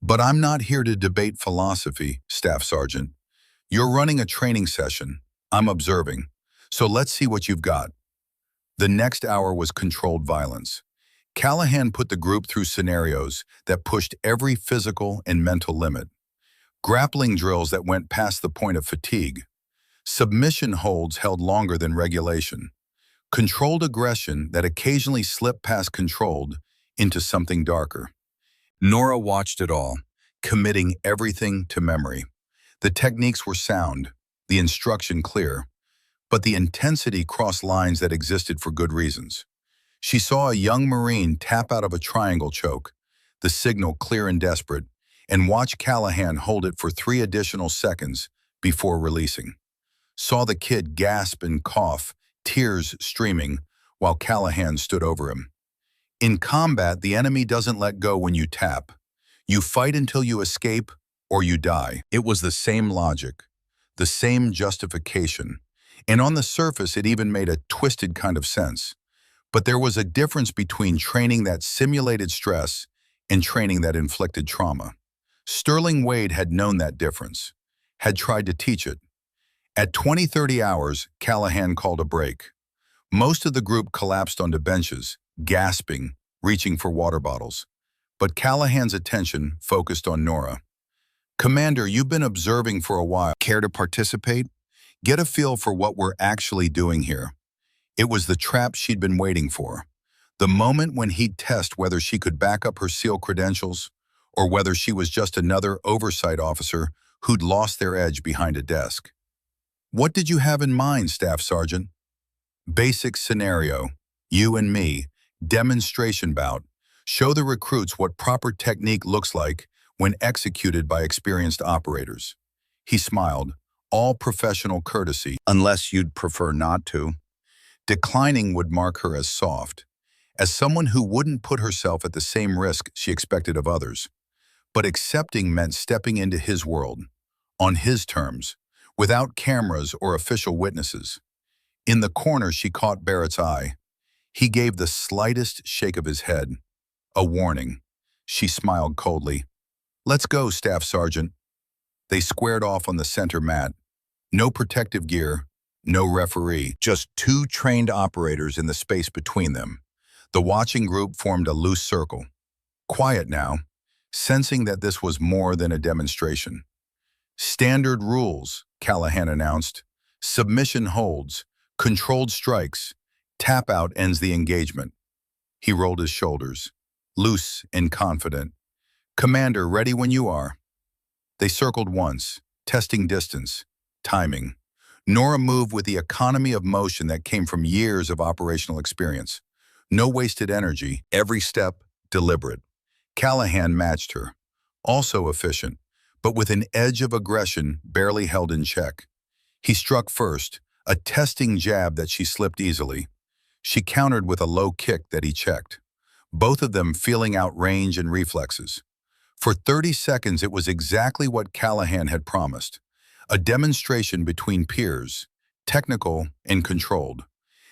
But I'm not here to debate philosophy, Staff Sergeant. You're running a training session. I'm observing. So let's see what you've got. The next hour was controlled violence. Callahan put the group through scenarios that pushed every physical and mental limit. Grappling drills that went past the point of fatigue. Submission holds held longer than regulation. Controlled aggression that occasionally slipped past controlled into something darker. Nora watched it all, committing everything to memory. The techniques were sound, the instruction clear, but the intensity crossed lines that existed for good reasons. She saw a young Marine tap out of a triangle choke, the signal clear and desperate, and watched Callahan hold it for 3 additional seconds before releasing. Saw the kid gasp and cough, tears streaming, while Callahan stood over him. In combat, the enemy doesn't let go when you tap. You fight until you escape or you die. It was the same logic, the same justification, and on the surface it even made a twisted kind of sense. But there was a difference between training that simulated stress and training that inflicted trauma. Sterling Wade had known that difference, had tried to teach it. At 20-30 hours, Callahan called a break. Most of the group collapsed onto benches, gasping, reaching for water bottles. But Callahan's attention focused on Nora. "Commander, you've been observing for a while. Care to participate? Get a feel for what we're actually doing here." It was the trap she'd been waiting for. The moment when he'd test whether she could back up her SEAL credentials or whether she was just another oversight officer who'd lost their edge behind a desk. "What did you have in mind, Staff Sergeant?" "Basic scenario. You and me. Demonstration bout. Show the recruits what proper technique looks like when executed by experienced operators." He smiled, all professional courtesy, unless you'd prefer not to. Declining would mark her as soft, as someone who wouldn't put herself at the same risk she expected of others. But accepting meant stepping into his world, on his terms, without cameras or official witnesses. In the corner, she caught Barrett's eye. He gave the slightest shake of his head, a warning. She smiled coldly. "Let's go, Staff Sergeant." They squared off on the center mat. No protective gear, no referee, just 2 trained operators in the space between them. The watching group formed a loose circle. Quiet now, sensing that this was more than a demonstration. "Standard rules," Callahan announced. "Submission holds, controlled strikes, tap out ends the engagement." He rolled his shoulders, loose and confident. "Commander, ready when you are." They circled once, testing distance, timing. Nora moved with the economy of motion that came from years of operational experience. No wasted energy, every step deliberate. Callahan matched her, also efficient, but with an edge of aggression barely held in check. He struck first, a testing jab that she slipped easily. She countered with a low kick that he checked, both of them feeling out range and reflexes. For 30 seconds, it was exactly what Callahan had promised, a demonstration between peers, technical and controlled.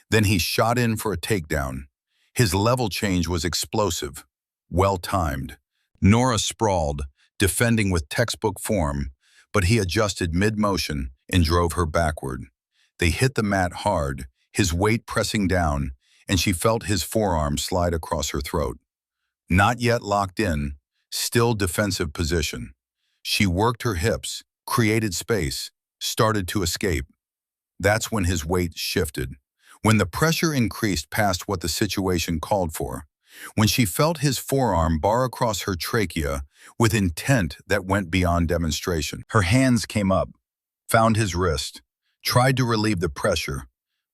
Then he shot in for a takedown. His level change was explosive, well-timed. Nora sprawled, defending with textbook form, but he adjusted mid-motion and drove her backward. They hit the mat hard, his weight pressing down, and she felt his forearm slide across her throat. Not yet locked in, still defensive position. She worked her hips, created space, started to escape. That's when his weight shifted, when the pressure increased past what the situation called for, when she felt his forearm bar across her trachea with intent that went beyond demonstration. Her hands came up, found his wrist, tried to relieve the pressure,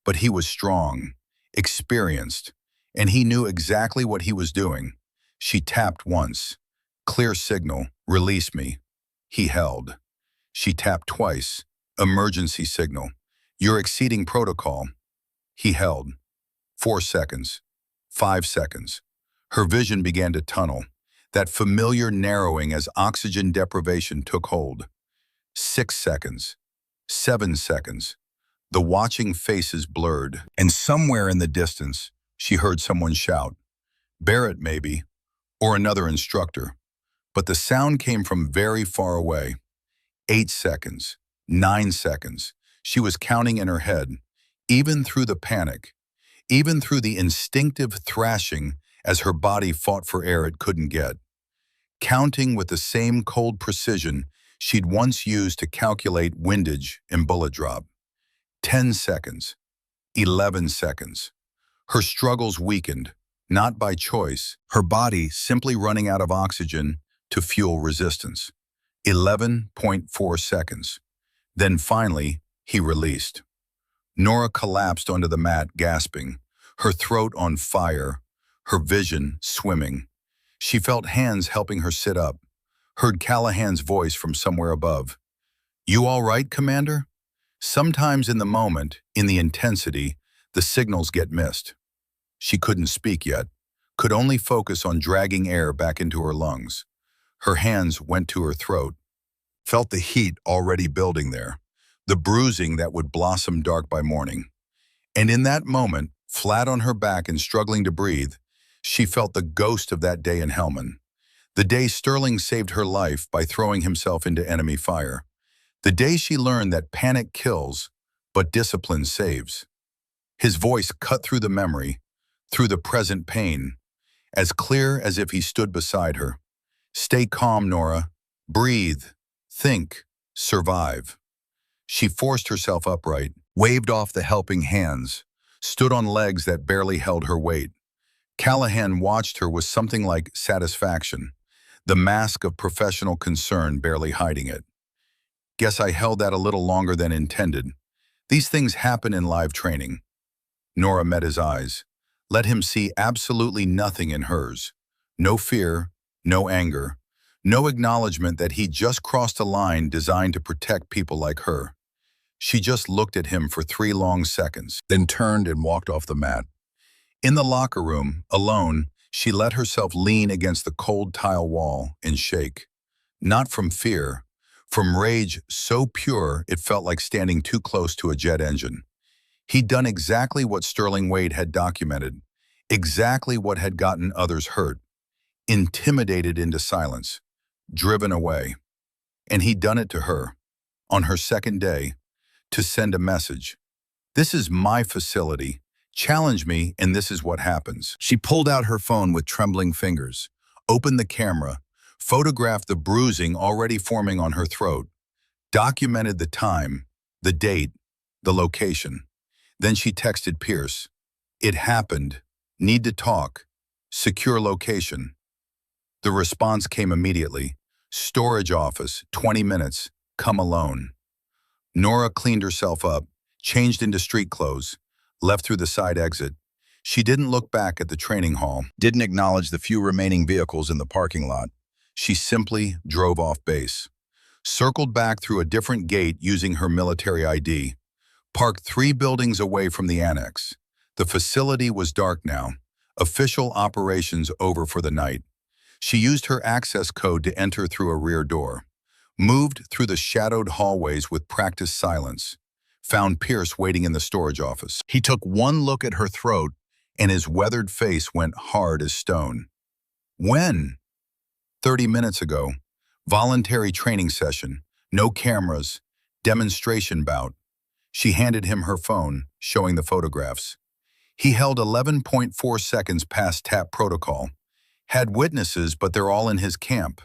but he was strong, experienced, and he knew exactly what he was doing. She tapped once. Clear signal, release me. He held. She tapped twice. Emergency signal. You're exceeding protocol. He held. 4 seconds. 5 seconds. Her vision began to tunnel, that familiar narrowing as oxygen deprivation took hold. 6 seconds. 7 seconds. The watching faces blurred, and somewhere in the distance, she heard someone shout. Barrett, maybe, or another instructor. But the sound came from very far away. 8 seconds. 9 seconds. She was counting in her head, even through the panic, even through the instinctive thrashing as her body fought for air it couldn't get. Counting with the same cold precision she'd once used to calculate windage and bullet drop. 10 seconds. 11 seconds. Her struggles weakened, not by choice, her body simply running out of oxygen to fuel resistance. 11.4 seconds. Then finally, he released. Nora collapsed onto the mat, gasping, her throat on fire, her vision swimming. She felt hands helping her sit up, heard Callahan's voice from somewhere above. "You all right, Commander?" Sometimes in the moment, in the intensity, the signals get missed. She couldn't speak yet, could only focus on dragging air back into her lungs. Her hands went to her throat, felt the heat already building there, the bruising that would blossom dark by morning. And in that moment, flat on her back and struggling to breathe, she felt the ghost of that day in Helmand. The day Sterling saved her life by throwing himself into enemy fire. The day she learned that panic kills, but discipline saves. His voice cut through the memory, through the present pain, as clear as if he stood beside her. "Stay calm, Nora. Breathe. Think. Survive." She forced herself upright, waved off the helping hands, stood on legs that barely held her weight. Callahan watched her with something like satisfaction, the mask of professional concern barely hiding it. "Guess I held that a little longer than intended. These things happen in live training." Nora met his eyes, let him see absolutely nothing in hers. No fear, no anger, no acknowledgement that he just crossed a line designed to protect people like her. She just looked at him for 3 long seconds, then turned and walked off the mat. In the locker room, alone, she let herself lean against the cold tile wall and shake. Not from fear, from rage so pure it felt like standing too close to a jet engine. He'd done exactly what Sterling Wade had documented, exactly what had gotten others hurt, intimidated into silence, driven away. And he'd done it to her, on her second day, to send a message. "This is my facility. Challenge me, and this is what happens." She pulled out her phone with trembling fingers, opened the camera, photographed the bruising already forming on her throat, documented the time, the date, the location. Then she texted Pierce, "It happened. Need to talk. Secure location." The response came immediately. "Storage office, 20 minutes. Come alone." Nora cleaned herself up, changed into street clothes, left through the side exit. She didn't look back at the training hall, didn't acknowledge the few remaining vehicles in the parking lot. She simply drove off base, circled back through a different gate using her military ID, parked 3 buildings away from the annex. The facility was dark now, official operations over for the night. She used her access code to enter through a rear door, moved through the shadowed hallways with practiced silence, found Pierce waiting in the storage office. He took one look at her throat, and his weathered face went hard as stone. "When?" 30 minutes ago. Voluntary training session, no cameras, demonstration bout. She handed him her phone, showing the photographs. He held 11.4 seconds past tap protocol. Had witnesses, but they're all in his camp.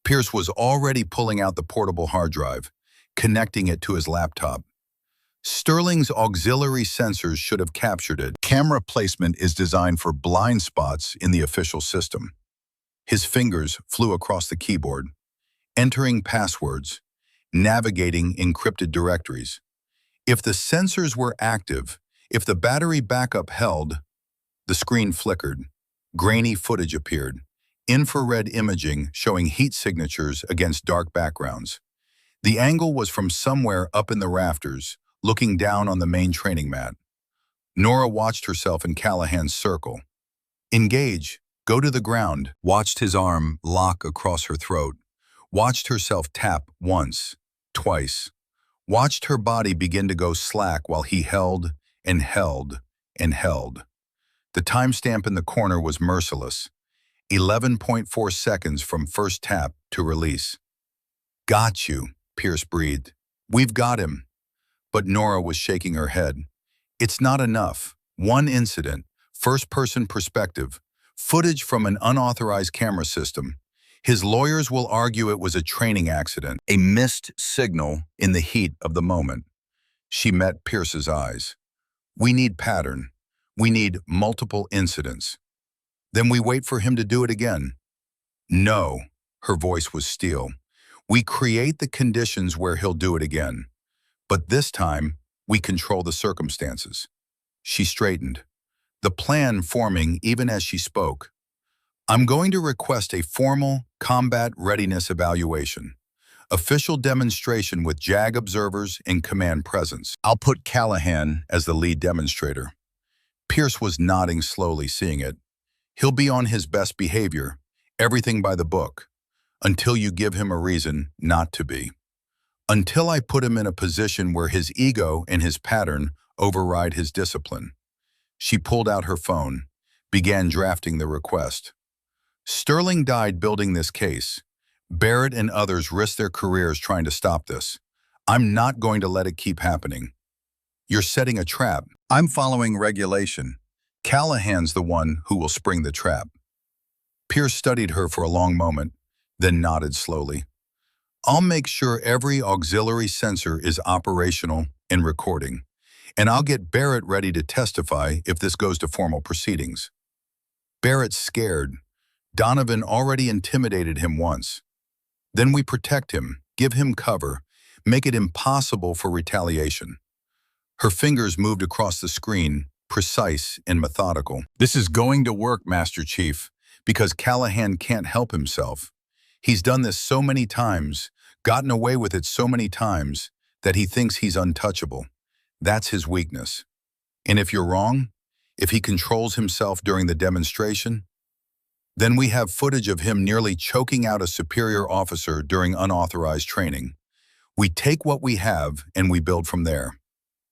Pierce was already pulling out the portable hard drive, connecting it to his laptop. Sterling's auxiliary sensors should have captured it. Camera placement is designed for blind spots in the official system. His fingers flew across the keyboard, entering passwords, navigating encrypted directories. If the sensors were active, if the battery backup held, the screen flickered. Grainy footage appeared, infrared imaging showing heat signatures against dark backgrounds. The angle was from somewhere up in the rafters, looking down on the main training mat. Nora watched herself in Callahan's circle. "Engage, go to the ground," watched his arm lock across her throat, watched herself tap once, twice, watched her body begin to go slack while he held and held and held. The timestamp in the corner was merciless, 11.4 seconds from first tap to release. "Got you," Pierce breathed. "We've got him." But Nora was shaking her head. "It's not enough. One incident, first-person perspective, footage from an unauthorized camera system. His lawyers will argue it was a training accident, a missed signal in the heat of the moment." She met Pierce's eyes. We need pattern. We need multiple incidents. Then we wait for him to do it again. No, her voice was steel. We create the conditions where he'll do it again. But this time, we control the circumstances. She straightened, the plan forming even as she spoke. I'm going to request a formal combat readiness evaluation. Official demonstration with JAG observers in command presence. I'll put Callahan as the lead demonstrator. Pierce was nodding slowly, seeing it. He'll be on his best behavior, everything by the book, until you give him a reason not to be. Until I put him in a position where his ego and his pattern override his discipline. She pulled out her phone, began drafting the request. Sterling died building this case. Barrett and others risked their careers trying to stop this. I'm not going to let it keep happening. You're setting a trap. I'm following regulation. Callahan's the one who will spring the trap. Pierce studied her for a long moment, then nodded slowly. I'll make sure every auxiliary sensor is operational and recording, and I'll get Barrett ready to testify if this goes to formal proceedings. Barrett's scared. Donovan already intimidated him once. Then we protect him, give him cover, make it impossible for retaliation. Her fingers moved across the screen, precise and methodical. This is going to work, Master Chief, because Callahan can't help himself. He's done this so many times, gotten away with it so many times, that he thinks he's untouchable. That's his weakness. And if you're wrong, if he controls himself during the demonstration, then we have footage of him nearly choking out a superior officer during unauthorized training. We take what we have and we build from there.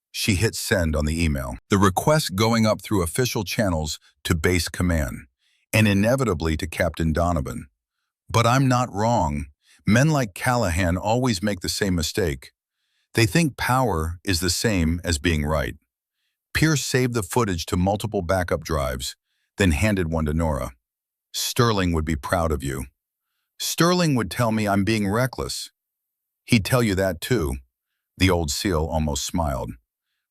She hit send on the email. The request going up through official channels to base command, and inevitably to Captain Donovan. But I'm not wrong. Men like Callahan always make the same mistake. They think power is the same as being right. Pierce saved the footage to multiple backup drives, then handed one to Nora. Sterling would be proud of you. Sterling would tell me I'm being reckless. He'd tell you that too. The old SEAL almost smiled.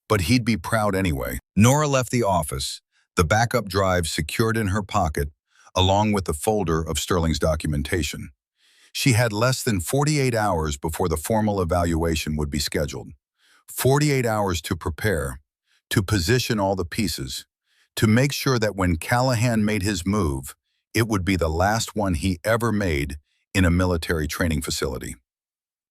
But he'd be proud anyway. Nora left the office, the backup drive secured in her pocket, along with the folder of Sterling's documentation. She had less than 48 hours before the formal evaluation would be scheduled. 48 hours to prepare, to position all the pieces, to make sure that when Callahan made his move, it would be the last one he ever made in a military training facility.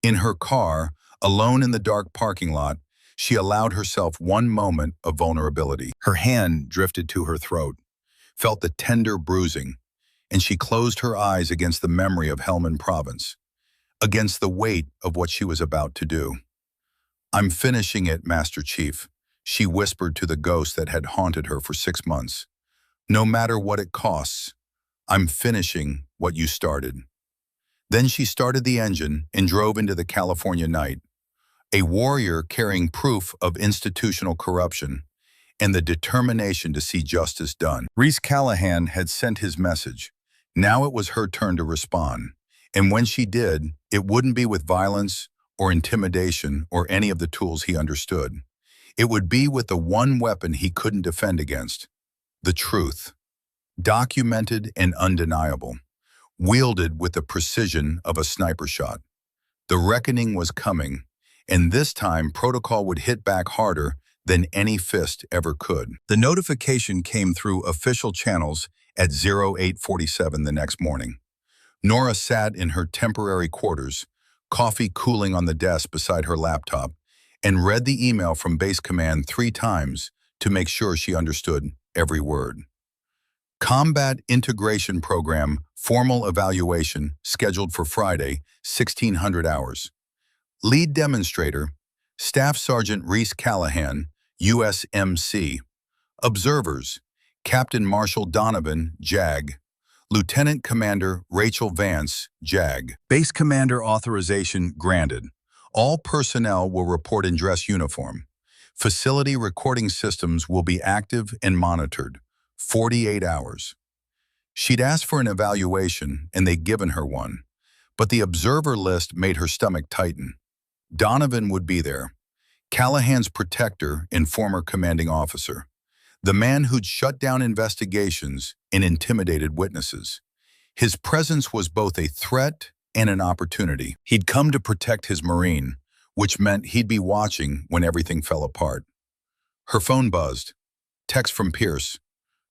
In her car, alone in the dark parking lot, she allowed herself one moment of vulnerability. Her hand drifted to her throat, felt the tender bruising, and she closed her eyes against the memory of Helmand Province, against the weight of what she was about to do. I'm finishing it, Master Chief, she whispered to the ghost that had haunted her for 6 months. No matter what it costs, I'm finishing what you started. Then she started the engine and drove into the California night, a warrior carrying proof of institutional corruption and the determination to see justice done. Reese Callahan had sent his message. Now it was her turn to respond. And when she did, it wouldn't be with violence or intimidation or any of the tools he understood. It would be with the one weapon he couldn't defend against, the truth. Documented and undeniable, wielded with the precision of a sniper shot. The reckoning was coming, and this time protocol would hit back harder than any fist ever could. The notification came through official channels at 0847 the next morning. Nora sat in her temporary quarters, coffee cooling on the desk beside her laptop, and read the email from Base Command 3 times to make sure she understood every word. Combat Integration Program Formal Evaluation scheduled for Friday, 1600 hours. Lead Demonstrator, Staff Sergeant Reese Callahan, USMC. Observers, Captain Marshal Donovan, JAG. Lieutenant Commander Rachel Vance, JAG. Base Commander authorization granted. All personnel will report in dress uniform. Facility recording systems will be active and monitored. 48 hours. She'd asked for an evaluation, and they'd given her one. But the observer list made her stomach tighten. Donovan would be there. Callahan's protector and former commanding officer, the man who'd shut down investigations and intimidated witnesses. His presence was both a threat and an opportunity. He'd come to protect his Marine, which meant he'd be watching when everything fell apart. Her phone buzzed. Text from Pierce.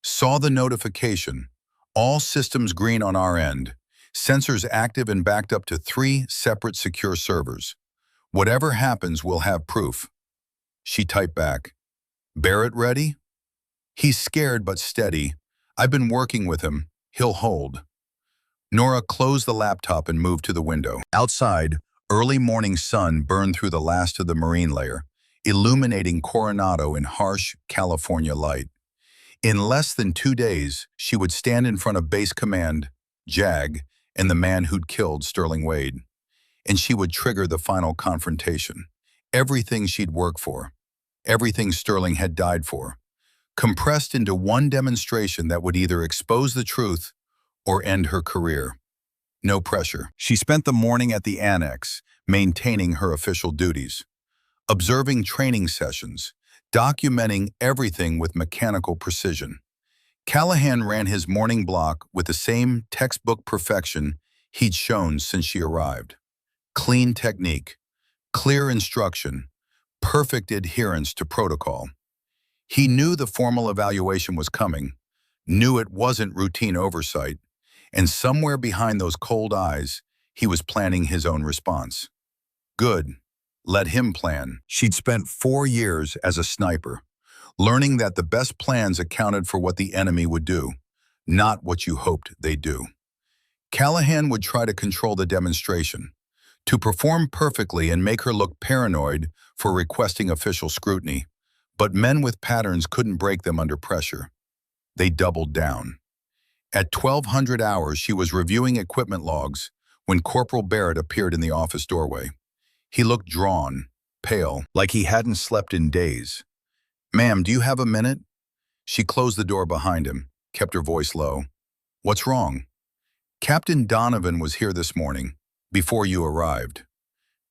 Saw the notification. All systems green on our end. Sensors active and backed up to 3 separate secure servers. Whatever happens, we'll have proof. She typed back. Barrett ready? He's scared but steady. I've been working with him. He'll hold. Nora closed the laptop and moved to the window. Outside, early morning sun burned through the last of the marine layer, illuminating Coronado in harsh California light. In less than 2 days, she would stand in front of Base Command, JAG, and the man who'd killed Sterling Wade. And she would trigger the final confrontation. Everything she'd worked for, everything Sterling had died for, compressed into one demonstration that would either expose the truth or end her career. No pressure. She spent the morning at the annex, maintaining her official duties, observing training sessions, documenting everything with mechanical precision. Callahan ran his morning block with the same textbook perfection he'd shown since she arrived. Clean technique, clear instruction, perfect adherence to protocol. He knew the formal evaluation was coming, knew it wasn't routine oversight, and somewhere behind those cold eyes, he was planning his own response. Good. Let him plan. She'd spent 4 years as a sniper, learning that the best plans accounted for what the enemy would do, not what you hoped they'd do. Callahan would try to control the demonstration, to perform perfectly and make her look paranoid for requesting official scrutiny, but men with patterns couldn't break them under pressure. They doubled down. At 1200 hours, she was reviewing equipment logs when Corporal Barrett appeared in the office doorway. He looked drawn, pale, like he hadn't slept in days. Ma'am, do you have a minute? She closed the door behind him, kept her voice low. What's wrong? Captain Donovan was here this morning, before you arrived.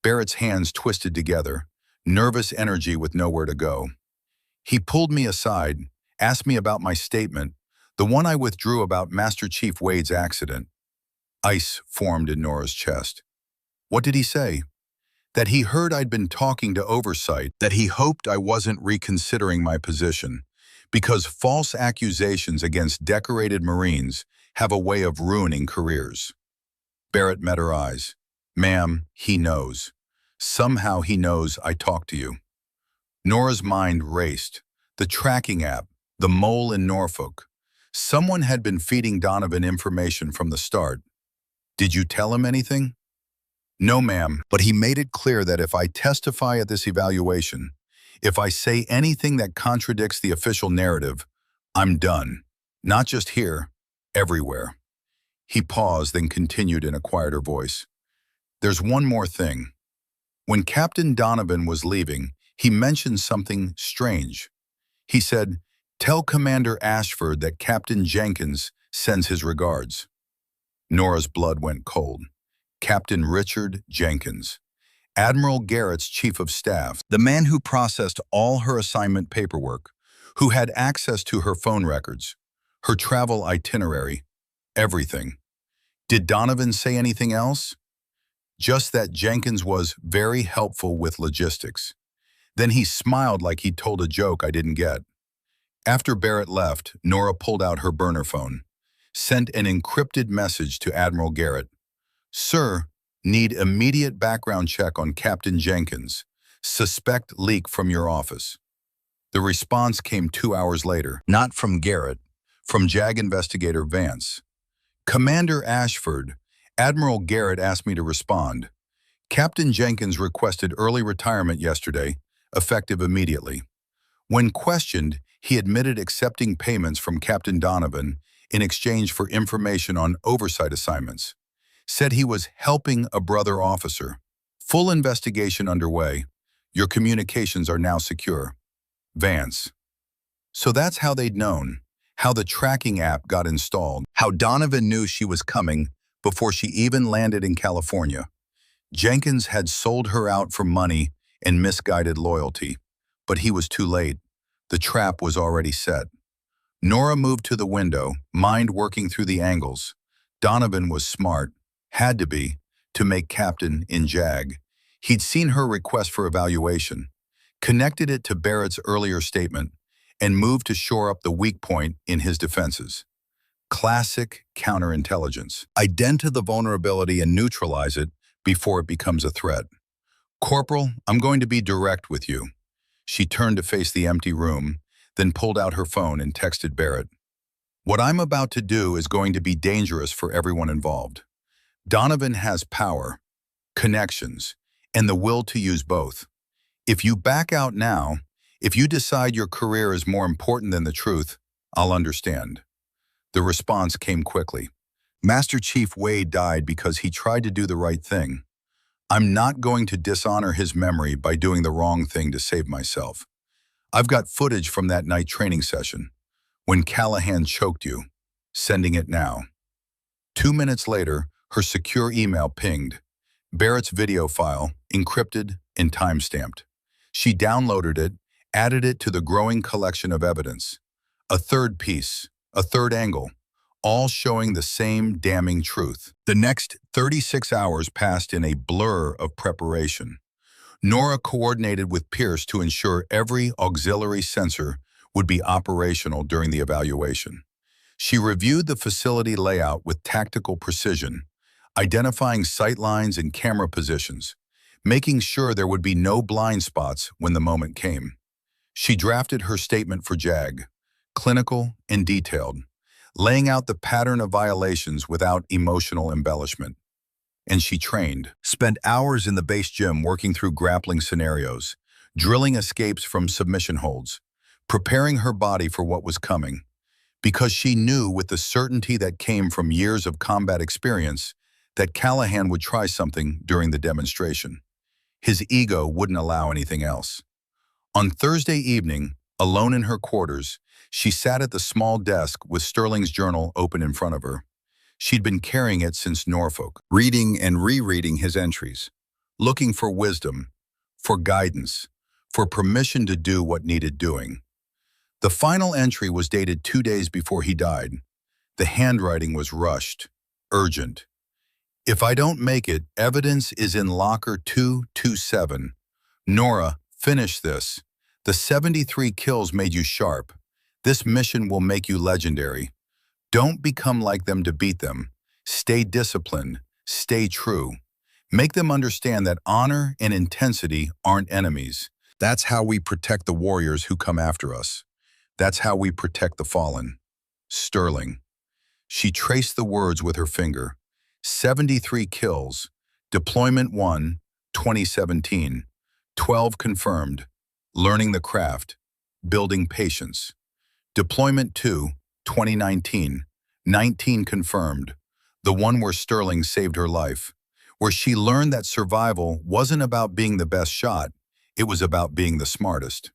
Barrett's hands twisted together, nervous energy with nowhere to go. He pulled me aside, asked me about my statement, the one I withdrew about Master Chief Wade's accident. Ice formed in Nora's chest. What did he say? That he heard I'd been talking to oversight, that he hoped I wasn't reconsidering my position, because false accusations against decorated Marines have a way of ruining careers. Barrett met her eyes. Ma'am, he knows. Somehow he knows I talked to you. Nora's mind raced. The tracking app, the mole in Norfolk. Someone had been feeding Donovan information from the start. Did you tell him anything? No, ma'am, but he made it clear that if I testify at this evaluation, if I say anything that contradicts the official narrative, I'm done. Not just here, everywhere. He paused, then continued in a quieter voice. There's one more thing. When Captain Donovan was leaving, he mentioned something strange. He said, tell Commander Ashford that Captain Jenkins sends his regards. Nora's blood went cold. Captain Richard Jenkins, Admiral Garrett's chief of staff, the man who processed all her assignment paperwork, who had access to her phone records, her travel itinerary, everything. Did Donovan say anything else? Just that Jenkins was very helpful with logistics. Then he smiled like he'd told a joke I didn't get. After Barrett left, Nora pulled out her burner phone, sent an encrypted message to Admiral Garrett. Sir, need immediate background check on Captain Jenkins. Suspect leak from your office. The response came 2 hours later, not from Garrett, from JAG investigator Vance. Commander Ashford, Admiral Garrett asked me to respond. Captain Jenkins requested early retirement yesterday, effective immediately. When questioned, he admitted accepting payments from Captain Donovan in exchange for information on oversight assignments. Said he was helping a brother officer. Full investigation underway. Your communications are now secure. Vance. So that's how they'd known, how the tracking app got installed, how Donovan knew she was coming before she even landed in California. Jenkins had sold her out for money and misguided loyalty. But he was too late. The trap was already set. Nora moved to the window, mind working through the angles. Donovan was smart, had to be, to make captain in JAG. He'd seen her request for evaluation, connected it to Barrett's earlier statement, and moved to shore up the weak point in his defenses. Classic counterintelligence. Ident the vulnerability and neutralize it before it becomes a threat. Corporal, I'm going to be direct with you. She turned to face the empty room, then pulled out her phone and texted Barrett. What I'm about to do is going to be dangerous for everyone involved. Donovan has power, connections, and the will to use both. If you back out now, if you decide your career is more important than the truth, I'll understand. The response came quickly. Master Chief Wade died because he tried to do the right thing. I'm not going to dishonor his memory by doing the wrong thing to save myself. I've got footage from that night training session, when Callahan choked you, sending it now. 2 minutes later, her secure email pinged. Barrett's video file, encrypted and time-stamped. She downloaded it, added it to the growing collection of evidence. A third piece, a third angle, all showing the same damning truth. The next 36 hours passed in a blur of preparation. Nora coordinated with Pierce to ensure every auxiliary sensor would be operational during the evaluation. She reviewed the facility layout with tactical precision, identifying sight lines and camera positions, making sure there would be no blind spots when the moment came. She drafted her statement for JAG, clinical and detailed, laying out the pattern of violations without emotional embellishment. And she trained, spent hours in the base gym working through grappling scenarios, drilling escapes from submission holds, preparing her body for what was coming, because she knew with the certainty that came from years of combat experience that Callahan would try something during the demonstration. His ego wouldn't allow anything else. On Thursday evening, alone in her quarters, she sat at the small desk with Sterling's journal open in front of her. She'd been carrying it since Norfolk, reading and rereading his entries, looking for wisdom, for guidance, for permission to do what needed doing. The final entry was dated 2 days before he died. The handwriting was rushed, urgent. If I don't make it, evidence is in locker 227. Nora, finish this. The 73 kills made you sharp. This mission will make you legendary. Don't become like them to beat them. Stay disciplined. Stay true. Make them understand that honor and intensity aren't enemies. That's how we protect the warriors who come after us. That's how we protect the fallen. Sterling. She traced the words with her finger. 73 kills. Deployment 1, 2017. 12 confirmed. Learning the craft. Building patience. Deployment 2, 2019. 19 confirmed. The one where Sterling saved her life. Where she learned that survival wasn't about being the best shot. It was about being the smartest.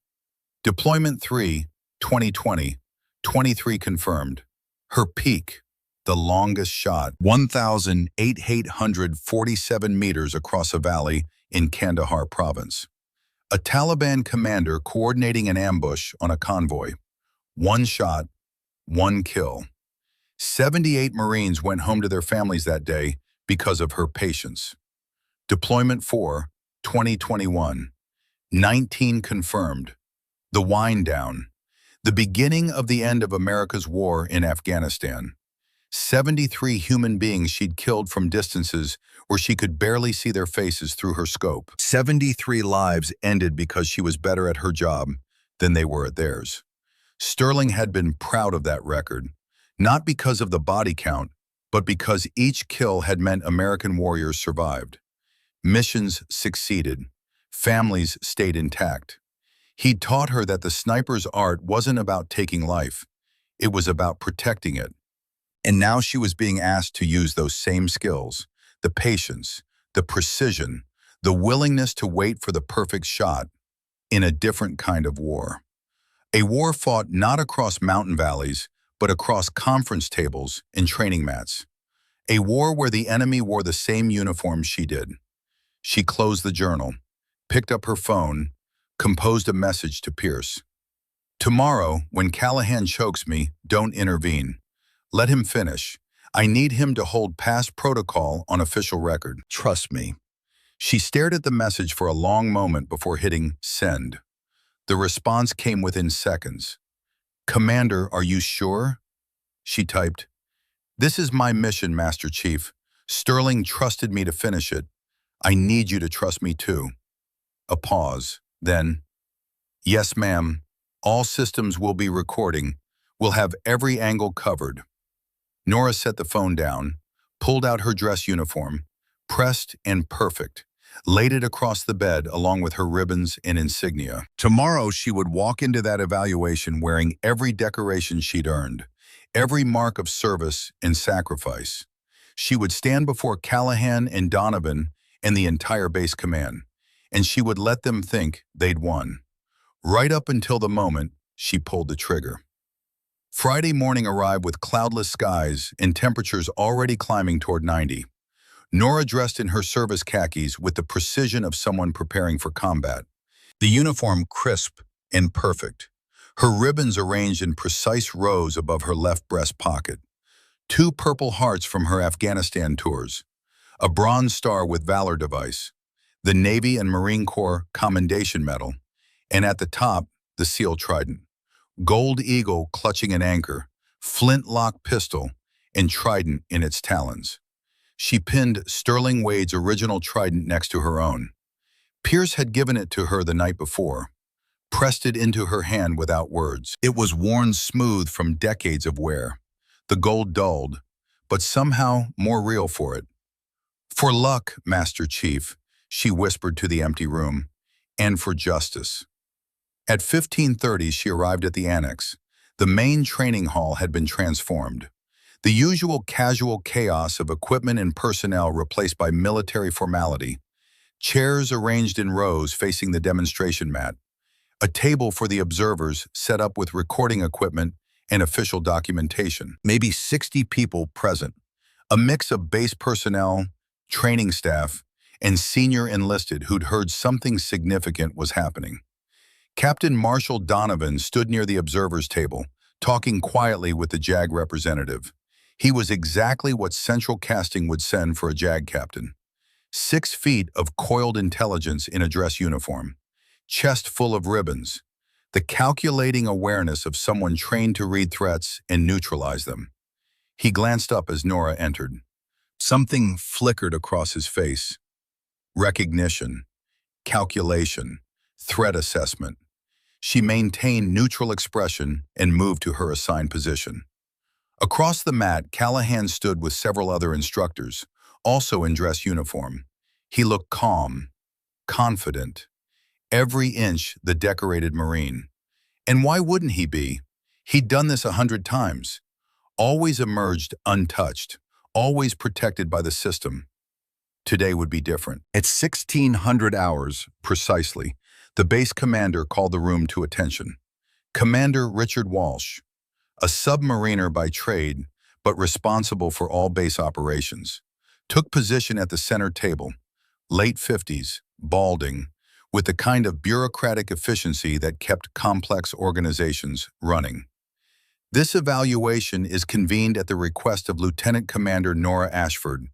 Deployment 3, 2020. 23 confirmed. Her peak. The longest shot, 1,847 meters across a valley in Kandahar province. A Taliban commander coordinating an ambush on a convoy. 1 shot, 1 kill. 78 Marines went home to their families that day because of her patience. Deployment 4, 2021. 19 confirmed. The wind down. The beginning of the end of America's war in Afghanistan. 73 human beings she'd killed from distances where she could barely see their faces through her scope. 73 lives ended because she was better at her job than they were at theirs. Sterling had been proud of that record, not because of the body count, but because each kill had meant American warriors survived. Missions succeeded. Families stayed intact. He'd taught her that the sniper's art wasn't about taking life. It was about protecting it. And now she was being asked to use those same skills, the patience, the precision, the willingness to wait for the perfect shot, in a different kind of war. A war fought not across mountain valleys, but across conference tables and training mats. A war where the enemy wore the same uniform she did. She closed the journal, picked up her phone, composed a message to Pierce. Tomorrow, when Callahan chokes me, don't intervene. Let him finish. I need him to hold past protocol on official record. Trust me. She stared at the message for a long moment before hitting send. The response came within seconds. Commander, are you sure? She typed, This is my mission, Master Chief. Sterling trusted me to finish it. I need you to trust me too. A pause. Then, yes, ma'am. All systems will be recording. We'll have every angle covered. Nora set the phone down, pulled out her dress uniform, pressed and perfect, laid it across the bed along with her ribbons and insignia. Tomorrow she would walk into that evaluation wearing every decoration she'd earned, every mark of service and sacrifice. She would stand before Callahan and Donovan and the entire base command, and she would let them think they'd won. Right up until the moment she pulled the trigger. Friday morning arrived with cloudless skies and temperatures already climbing toward 90. Nora dressed in her service khakis with the precision of someone preparing for combat. The uniform crisp and perfect. Her ribbons arranged in precise rows above her left breast pocket. 2 purple hearts from her Afghanistan tours. A bronze star with Valor device. The Navy and Marine Corps Commendation Medal. And at the top, the SEAL Trident. Gold eagle clutching an anchor, flintlock pistol, and trident in its talons. She pinned Sterling Wade's original trident next to her own. Pierce had given it to her the night before, pressed it into her hand without words. It was worn smooth from decades of wear. The gold dulled, but somehow more real for it. For luck, Master Chief, she whispered to the empty room, and for justice. At 15:30, she arrived at the annex. The main training hall had been transformed. The usual casual chaos of equipment and personnel replaced by military formality. Chairs arranged in rows facing the demonstration mat. A table for the observers set up with recording equipment and official documentation. Maybe 60 people present. A mix of base personnel, training staff, and senior enlisted who'd heard something significant was happening. Captain Marshall Donovan stood near the observers' table, talking quietly with the JAG representative. He was exactly what central casting would send for a JAG captain. 6 feet of coiled intelligence in a dress uniform, chest full of ribbons, the calculating awareness of someone trained to read threats and neutralize them. He glanced up as Nora entered. Something flickered across his face. Recognition, calculation, threat assessment. She maintained neutral expression and moved to her assigned position. Across the mat, Callahan stood with several other instructors, also in dress uniform. He looked calm, confident, every inch the decorated Marine. And why wouldn't he be? He'd done this 100 times. Always emerged untouched, always protected by the system. Today would be different. At 1600 hours, precisely, the base commander called the room to attention. Commander Richard Walsh, a submariner by trade, but responsible for all base operations, took position at the center table, late 50s, balding, with the kind of bureaucratic efficiency that kept complex organizations running. This evaluation is convened at the request of Lieutenant Commander Nora Ashford,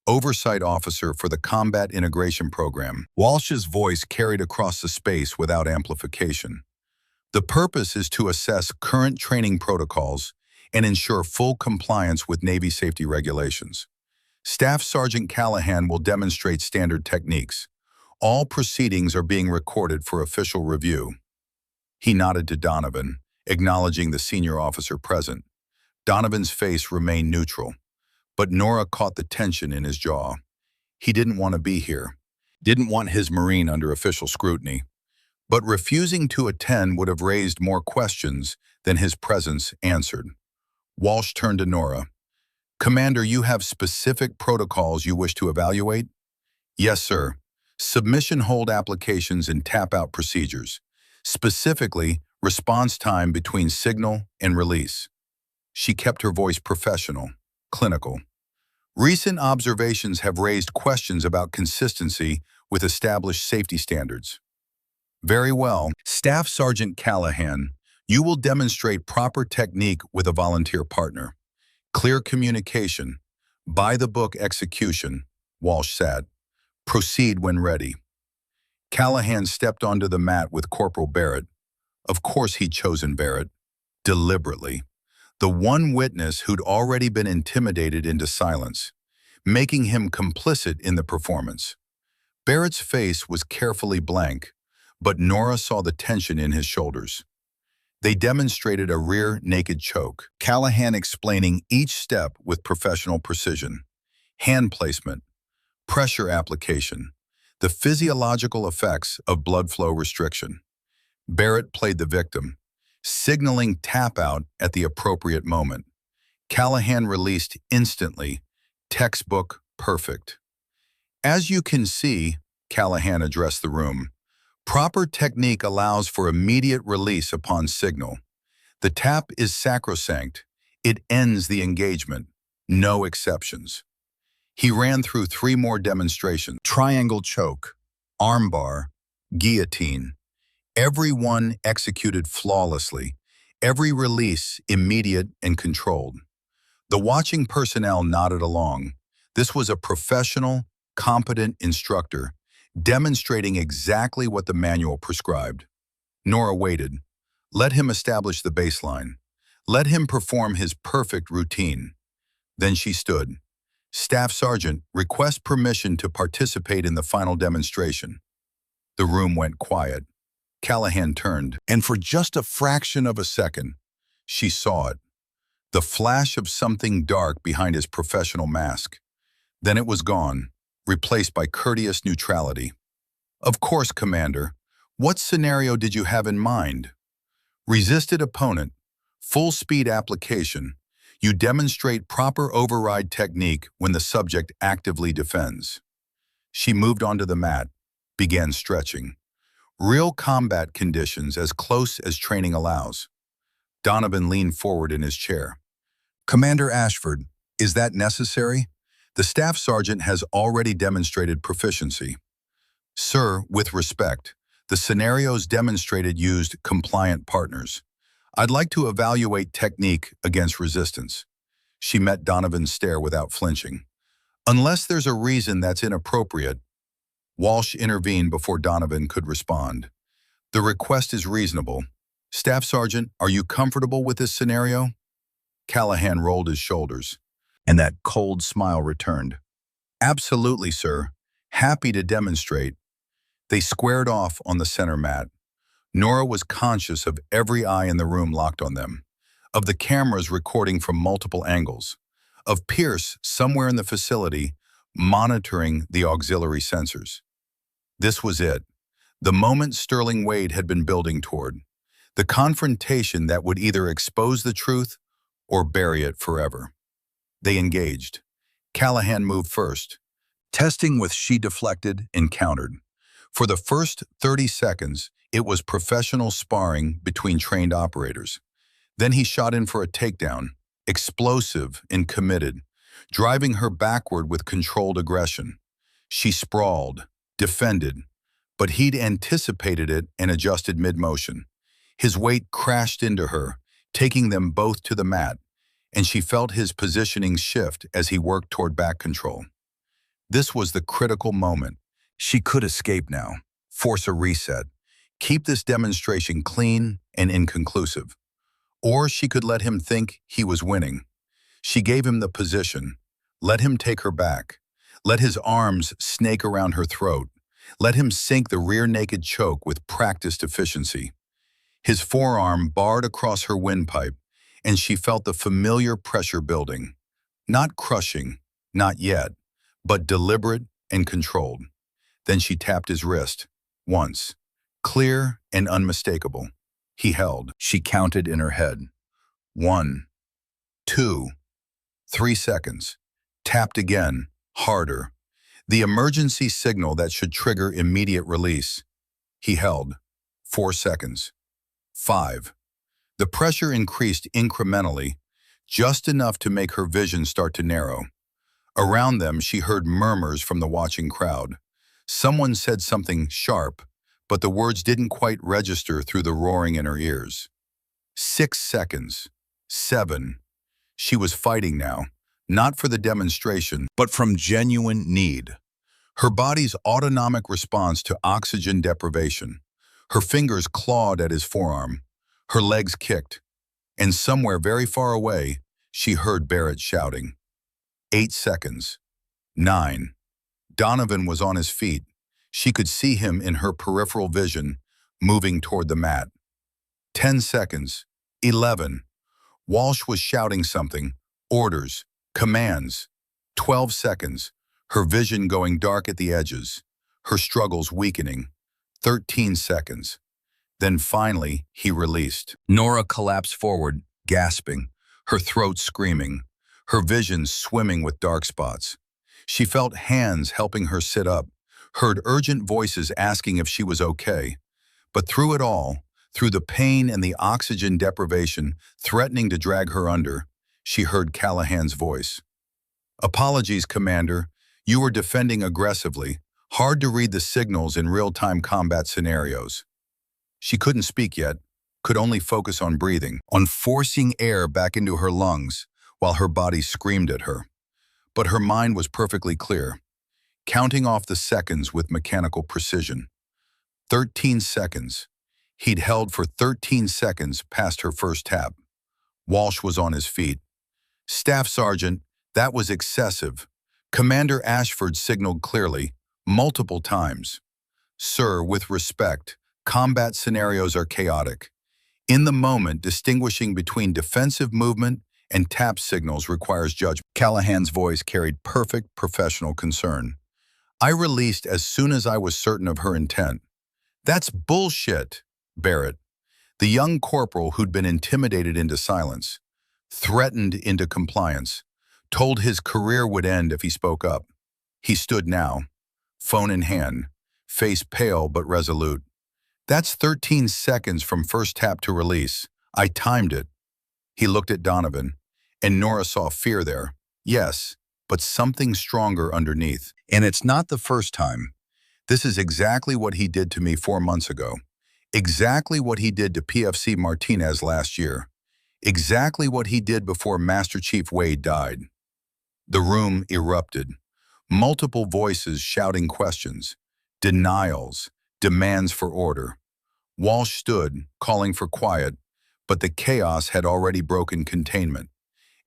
Oversight Officer for the Combat Integration Program. Walsh's voice carried across the space without amplification. The purpose is to assess current training protocols and ensure full compliance with Navy safety regulations. Staff Sergeant Callahan will demonstrate standard techniques. All proceedings are being recorded for official review. He nodded to Donovan, acknowledging the senior officer present. Donovan's face remained neutral, but Nora caught the tension in his jaw. He didn't want to be here, didn't want his Marine under official scrutiny. But refusing to attend would have raised more questions than his presence answered. Walsh turned to Nora. Commander, you have specific protocols you wish to evaluate? Yes, sir. Submission hold applications and tap-out procedures. Specifically, response time between signal and release. She kept her voice professional, clinical. Recent observations have raised questions about consistency with established safety standards. Very well, Staff Sergeant Callahan, you will demonstrate proper technique with a volunteer partner. Clear communication, by-the-book execution, Walsh said. Proceed when ready. Callahan stepped onto the mat with Corporal Barrett. Of course he'd chosen Barrett, deliberately. The one witness who'd already been intimidated into silence, making him complicit in the performance. Barrett's face was carefully blank, but Nora saw the tension in his shoulders. They demonstrated a rear naked choke, Callahan explaining each step with professional precision. Hand placement, pressure application, the physiological effects of blood flow restriction. Barrett played the victim, signaling tap out at the appropriate moment. Callahan released instantly, textbook perfect. As you can see, Callahan addressed the room, proper technique allows for immediate release upon signal. The tap is sacrosanct. It ends the engagement. No exceptions. He ran through 3 more demonstrations. Triangle choke, armbar, guillotine. Every one executed flawlessly. Every release immediate and controlled. The watching personnel nodded along. This was a professional, competent instructor, demonstrating exactly what the manual prescribed. Nora waited. Let him establish the baseline. Let him perform his perfect routine. Then she stood. Staff Sergeant, request permission to participate in the final demonstration. The room went quiet. Callahan turned, and for just a fraction of a second, she saw it. The flash of something dark behind his professional mask. Then it was gone, replaced by courteous neutrality. Of course, Commander. What scenario did you have in mind? Resisted opponent, full speed application. You demonstrate proper override technique when the subject actively defends. She moved onto the mat, began stretching. Real combat conditions as close as training allows. Donovan leaned forward in his chair. Commander Ashford, is that necessary? The staff sergeant has already demonstrated proficiency. Sir, with respect, the scenarios demonstrated used compliant partners. I'd like to evaluate technique against resistance. She met Donovan's stare without flinching. Unless there's a reason that's inappropriate, Walsh intervened before Donovan could respond. The request is reasonable. Staff Sergeant, are you comfortable with this scenario? Callahan rolled his shoulders, and that cold smile returned. Absolutely, sir. Happy to demonstrate. They squared off on the center mat. Nora was conscious of every eye in the room locked on them, of the cameras recording from multiple angles, of Pierce somewhere in the facility monitoring the auxiliary sensors. This was it, the moment Sterling Wade had been building toward, the confrontation that would either expose the truth or bury it forever. They engaged. Callahan moved first. Testing with she deflected and countered. For the first 30 seconds, it was professional sparring between trained operators. Then he shot in for a takedown, explosive and committed, driving her backward with controlled aggression. She sprawled, defended, but he'd anticipated it and adjusted mid-motion. His weight crashed into her, taking them both to the mat, and she felt his positioning shift as he worked toward back control. This was the critical moment. She could escape now, force a reset, keep this demonstration clean and inconclusive. Or she could let him think he was winning. She gave him the position, let him take her back, let his arms snake around her throat, let him sink the rear naked choke with practiced efficiency. His forearm barred across her windpipe, and she felt the familiar pressure building. Not crushing, not yet, but deliberate and controlled. Then she tapped his wrist, once, clear and unmistakable. He held. She counted in her head. 1, 2, 3 seconds. Tapped again, harder. The emergency signal that should trigger immediate release. He held. 4 seconds. 5. The pressure increased incrementally, just enough to make her vision start to narrow. Around them, she heard murmurs from the watching crowd. Someone said something sharp, but the words didn't quite register through the roaring in her ears. 6 seconds. 7. She was fighting now, not for the demonstration, but from genuine need. Her body's autonomic response to oxygen deprivation. Her fingers clawed at his forearm. Her legs kicked. And somewhere very far away, she heard Barrett shouting. 8 seconds. 9. Donovan was on his feet. She could see him in her peripheral vision, moving toward the mat. 10 seconds. 11. Walsh was shouting something. Orders. Commands. 12 seconds. Her vision going dark at the edges. Her struggles weakening. 13 seconds. Then finally, he released. Nora collapsed forward, gasping, her throat screaming, her vision swimming with dark spots. She felt hands helping her sit up, heard urgent voices asking if she was okay. But through it all, through the pain and the oxygen deprivation threatening to drag her under, she heard Callahan's voice. "Apologies, Commander. You were defending aggressively. Hard to read the signals in real-time combat scenarios." She couldn't speak yet, could only focus on breathing, on forcing air back into her lungs, while her body screamed at her. But her mind was perfectly clear, counting off the seconds with mechanical precision. 13 seconds. He'd held for 13 seconds past her first tap. Walsh was on his feet. "Staff Sergeant, that was excessive." Commander Ashford signaled clearly, multiple times. "Sir, with respect, combat scenarios are chaotic. In the moment, distinguishing between defensive movement and tap signals requires judgment." Callahan's voice carried perfect professional concern. "I released as soon as I was certain of her intent." "That's bullshit." Barrett, the young corporal who'd been intimidated into silence, threatened into compliance, told his career would end if he spoke up. He stood now, phone in hand, face pale but resolute. "That's 13 seconds from first tap to release. I timed it." He looked at Donovan, and Nora saw fear there. Yes, but something stronger underneath. "And it's not the first time. This is exactly what he did to me 4 months ago. Exactly what he did to PFC Martinez last year. Exactly what he did before Master Chief Wade died." The room erupted. Multiple voices shouting questions, denials, demands for order. Walsh stood, calling for quiet, but the chaos had already broken containment.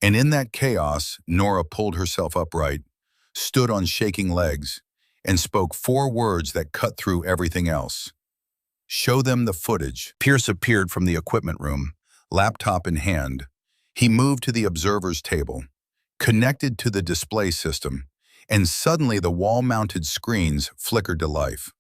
And in that chaos, Nora pulled herself upright, stood on shaking legs, and spoke 4 words that cut through everything else. "Show them the footage." Pierce appeared from the equipment room, laptop in hand. He moved to the observer's table, connected to the display system, and suddenly the wall-mounted screens flickered to life.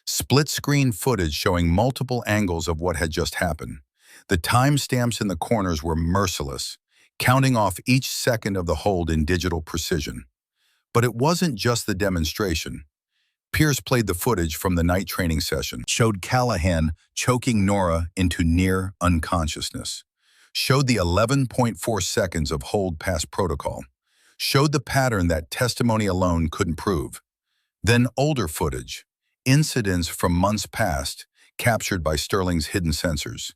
Split-screen footage showing multiple angles of what had just happened. The timestamps in the corners were merciless, counting off each second of the hold in digital precision. But it wasn't just the demonstration. Pierce played the footage from the night training session, showed Callahan choking Nora into near unconsciousness, showed the 11.4 seconds of hold past protocol, showed the pattern that testimony alone couldn't prove. Then older footage, incidents from months past, captured by Sterling's hidden sensors.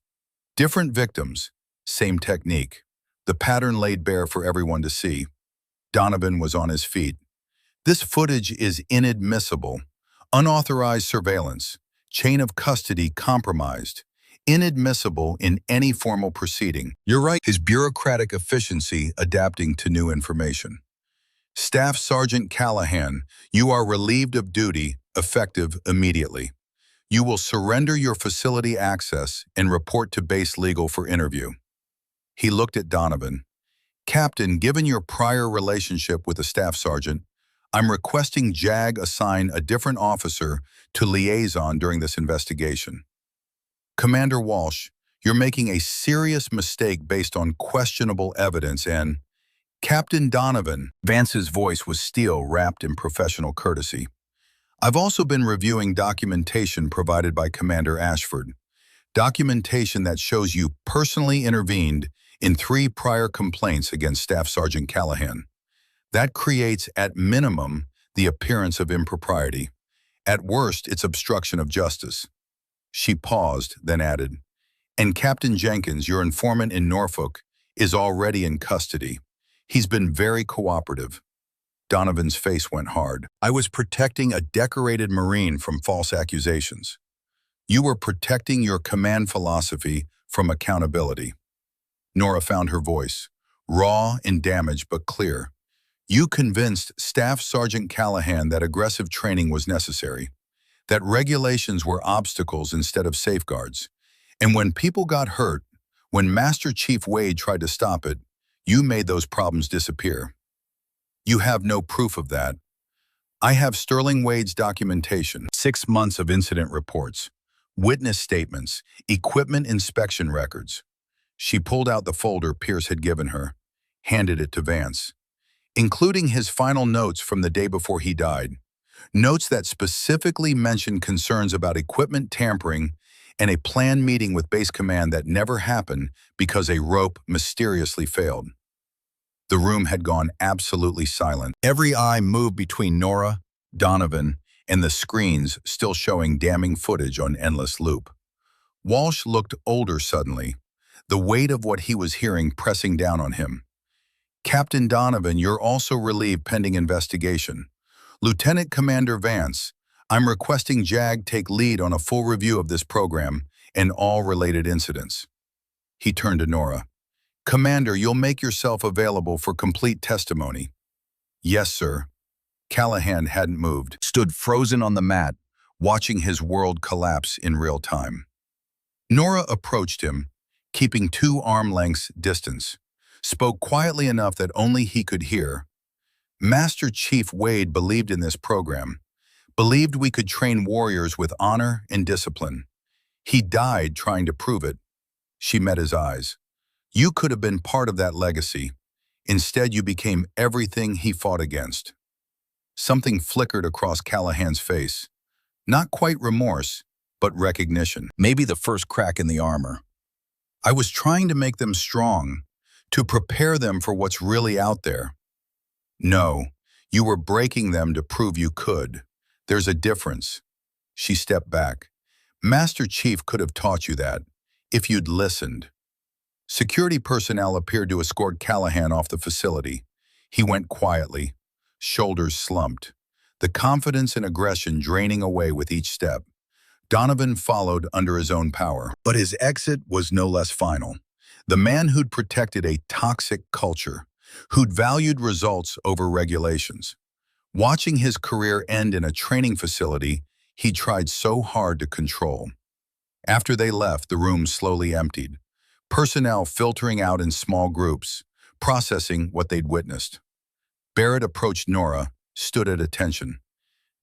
Different victims, same technique. The pattern laid bare for everyone to see. Donovan was on his feet. "This footage is inadmissible. Unauthorized surveillance, chain of custody compromised, inadmissible in any formal proceeding." You're right. His bureaucratic efficiency adapting to new information. "Staff Sergeant Callahan, you are relieved of duty, effective immediately. You will surrender your facility access and report to base legal for interview." He looked at Donovan. "Captain, given your prior relationship with the staff sergeant, I'm requesting JAG assign a different officer to liaison during this investigation." "Commander Walsh, you're making a serious mistake based on questionable evidence and—" "Captain Donovan," Vance's voice was steel wrapped in professional courtesy. "I've also been reviewing documentation provided by Commander Ashford. Documentation that shows you personally intervened in 3 prior complaints against Staff Sergeant Callahan. That creates, at minimum, the appearance of impropriety. At worst, it's obstruction of justice. She paused, then added, and Captain Jenkins, your informant in Norfolk, is already in custody. He's been very cooperative. Donovan's face went hard. I was protecting a decorated Marine from false accusations. You were protecting your command philosophy from accountability. Nora found her voice, raw and damaged but clear. You convinced Staff Sergeant Callahan that aggressive training was necessary, that regulations were obstacles instead of safeguards. And when people got hurt, when Master Chief Wade tried to stop it, you made those problems disappear. You have no proof of that. I have Sterling Wade's documentation, 6 months of incident reports, witness statements, equipment inspection records. She pulled out the folder Pierce had given her, handed it to Vance, including his final notes from the day before he died. Notes that specifically mentioned concerns about equipment tampering and a planned meeting with Base Command that never happened because a rope mysteriously failed. The room had gone absolutely silent. Every eye moved between Nora, Donovan, and the screens still showing damning footage on endless loop. Walsh looked older suddenly, the weight of what he was hearing pressing down on him. Captain Donovan, you're also relieved pending investigation. Lieutenant Commander Vance, I'm requesting JAG take lead on a full review of this program and all related incidents. He turned to Nora. Commander, you'll make yourself available for complete testimony. Yes, sir. Callahan hadn't moved, stood frozen on the mat, watching his world collapse in real time. Nora approached him, keeping 2 arm lengths distance, spoke quietly enough that only he could hear. Master Chief Wade believed in this program, believed we could train warriors with honor and discipline. He died trying to prove it. She met his eyes. You could have been part of that legacy. Instead, you became everything he fought against. Something flickered across Callahan's face. Not quite remorse, but recognition. Maybe the first crack in the armor. I was trying to make them strong, to prepare them for what's really out there. No, you were breaking them to prove you could. There's a difference. She stepped back. Master Chief could have taught you that, if you'd listened. Security personnel appeared to escort Callahan off the facility. He went quietly, shoulders slumped, the confidence and aggression draining away with each step. Donovan followed under his own power. But his exit was no less final. The man who'd protected a toxic culture, who'd valued results over regulations. Watching his career end in a training facility he tried so hard to control. After they left, the room slowly emptied. Personnel filtering out in small groups, processing what they'd witnessed. Barrett approached Nora, stood at attention.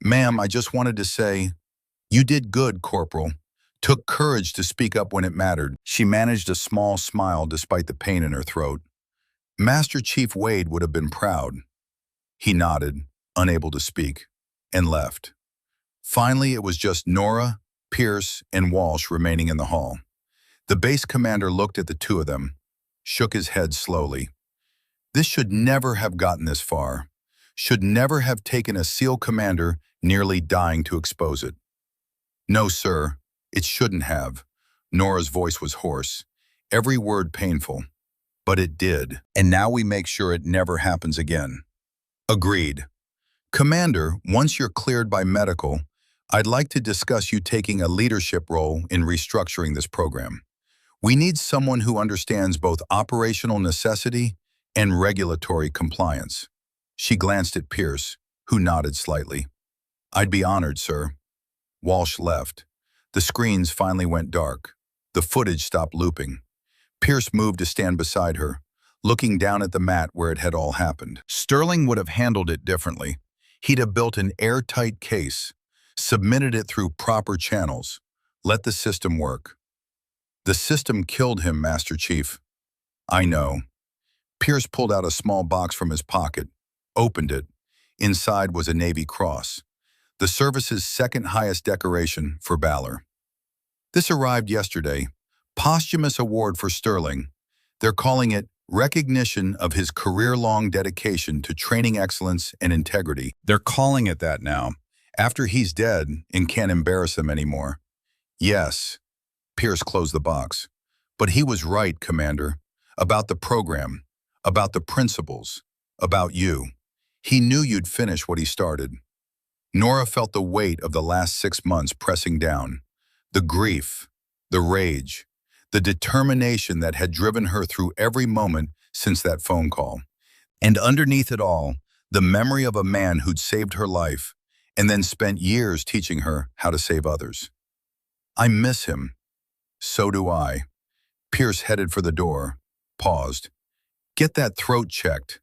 Ma'am, I just wanted to say, you did good, Corporal. Took courage to speak up when it mattered. She managed a small smile despite the pain in her throat. Master Chief Wade would have been proud. He nodded, unable to speak, and left. Finally, it was just Nora, Pierce, and Walsh remaining in the hall. The base commander looked at the 2 of them, shook his head slowly. This should never have gotten this far. Should never have taken a SEAL commander nearly dying to expose it. No, sir, it shouldn't have. Nora's voice was hoarse, every word painful. But it did, and now we make sure it never happens again. Agreed. Commander, once you're cleared by medical, I'd like to discuss you taking a leadership role in restructuring this program. We need someone who understands both operational necessity and regulatory compliance. She glanced at Pierce, who nodded slightly. I'd be honored, sir. Walsh left. The screens finally went dark. The footage stopped looping. Pierce moved to stand beside her, looking down at the mat where it had all happened. Sterling would have handled it differently. He'd have built an airtight case, submitted it through proper channels, let the system work. The system killed him, Master Chief. I know. Pierce pulled out a small box from his pocket, opened it. Inside was a Navy Cross, the service's second highest decoration for valor. This arrived yesterday, posthumous award for Sterling. They're calling it recognition of his career-long dedication to training excellence and integrity. They're calling it that now, After he's dead and can't embarrass him anymore. Yes, Pierce closed the box. But he was right, Commander. About the program, about the principles, about you. He knew you'd finish what he started. Nora felt the weight of the last 6 months pressing down. The grief, the rage, the determination that had driven her through every moment since that phone call. And underneath it all, the memory of a man who'd saved her life and then spent years teaching her how to save others. I miss him. So do I. Pierce headed for the door, paused. Get that throat checked.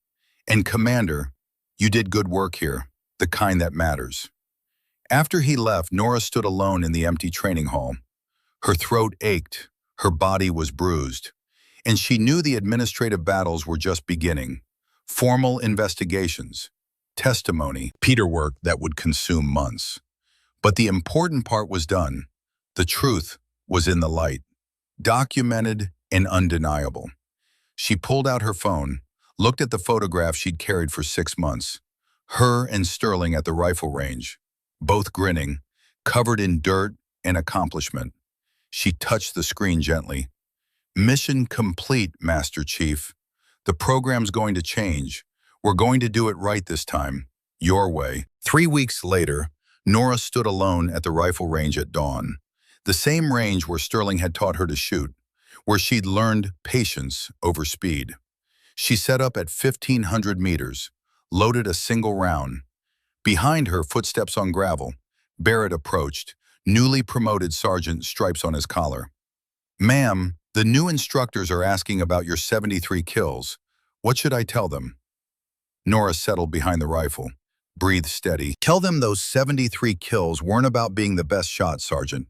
And Commander, you did good work here, the kind that matters. After he left, Nora stood alone in the empty training hall. Her throat ached, her body was bruised, and she knew the administrative battles were just beginning. Formal investigations, testimony, paperwork that would consume months. But the important part was done. The truth was in the light, documented and undeniable. She pulled out her phone, looked at the photograph she'd carried for 6 months. Her and Sterling at the rifle range, both grinning, covered in dirt and accomplishment. She touched the screen gently. Mission complete, Master Chief. The program's going to change. We're going to do it right this time. Your way. 3 weeks later, Nora stood alone at the rifle range at dawn. The same range where Sterling had taught her to shoot, where she'd learned patience over speed. She set up at 1,500 meters, loaded a single round. Behind her, footsteps on gravel. Barrett approached, newly promoted sergeant, stripes on his collar. Ma'am, the new instructors are asking about your 73 kills. What should I tell them? Nora settled behind the rifle, breathed steady. Tell them those 73 kills weren't about being the best shot, Sergeant.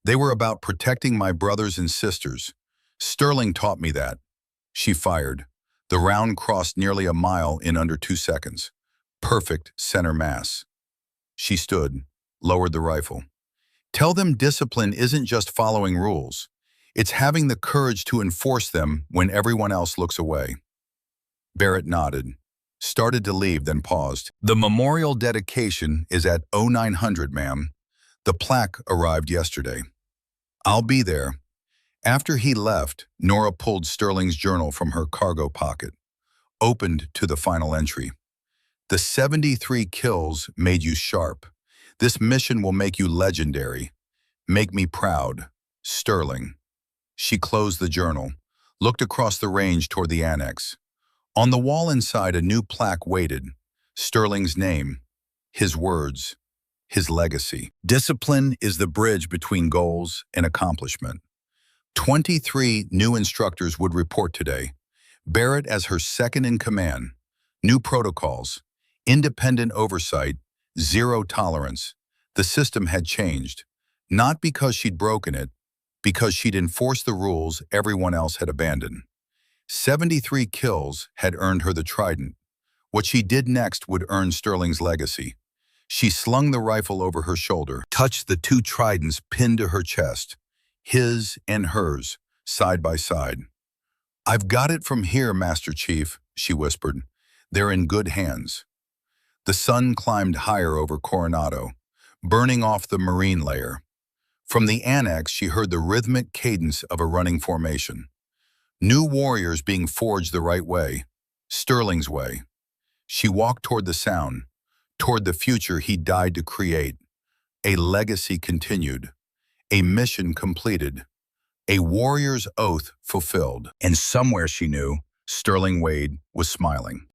They were about protecting my brothers and sisters. Sterling taught me that. She fired. The round crossed nearly a mile in under 2 seconds. Perfect center mass. She stood, lowered the rifle. Tell them discipline isn't just following rules. It's having the courage to enforce them when everyone else looks away. Barrett nodded, started to leave, then paused. The memorial dedication is at 0900, ma'am. The plaque arrived yesterday. I'll be there. After he left, Nora pulled Sterling's journal from her cargo pocket, opened to the final entry. The 73 kills made you sharp. This mission will make you legendary. Make me proud. Sterling. She closed the journal, looked across the range toward the annex. On the wall inside, a new plaque waited. Sterling's name, his words, his legacy. Discipline is the bridge between goals and accomplishment. 23 new instructors would report today. Barrett as her second in command. New protocols, independent oversight, zero tolerance. The system had changed, not because she'd broken it, because she'd enforced the rules everyone else had abandoned. 73 kills had earned her the trident. What she did next would earn Sterling's legacy. She slung the rifle over her shoulder, touched the 2 tridents pinned to her chest, his and hers, side by side. I've got it from here, Master Chief, she whispered. They're in good hands. The sun climbed higher over Coronado, burning off the marine layer. From the annex, she heard the rhythmic cadence of a running formation. New warriors being forged the right way, Sterling's way. She walked toward the sound, toward the future he died to create. A legacy continued, a mission completed, a warrior's oath fulfilled. And somewhere she knew, Sterling Wade was smiling.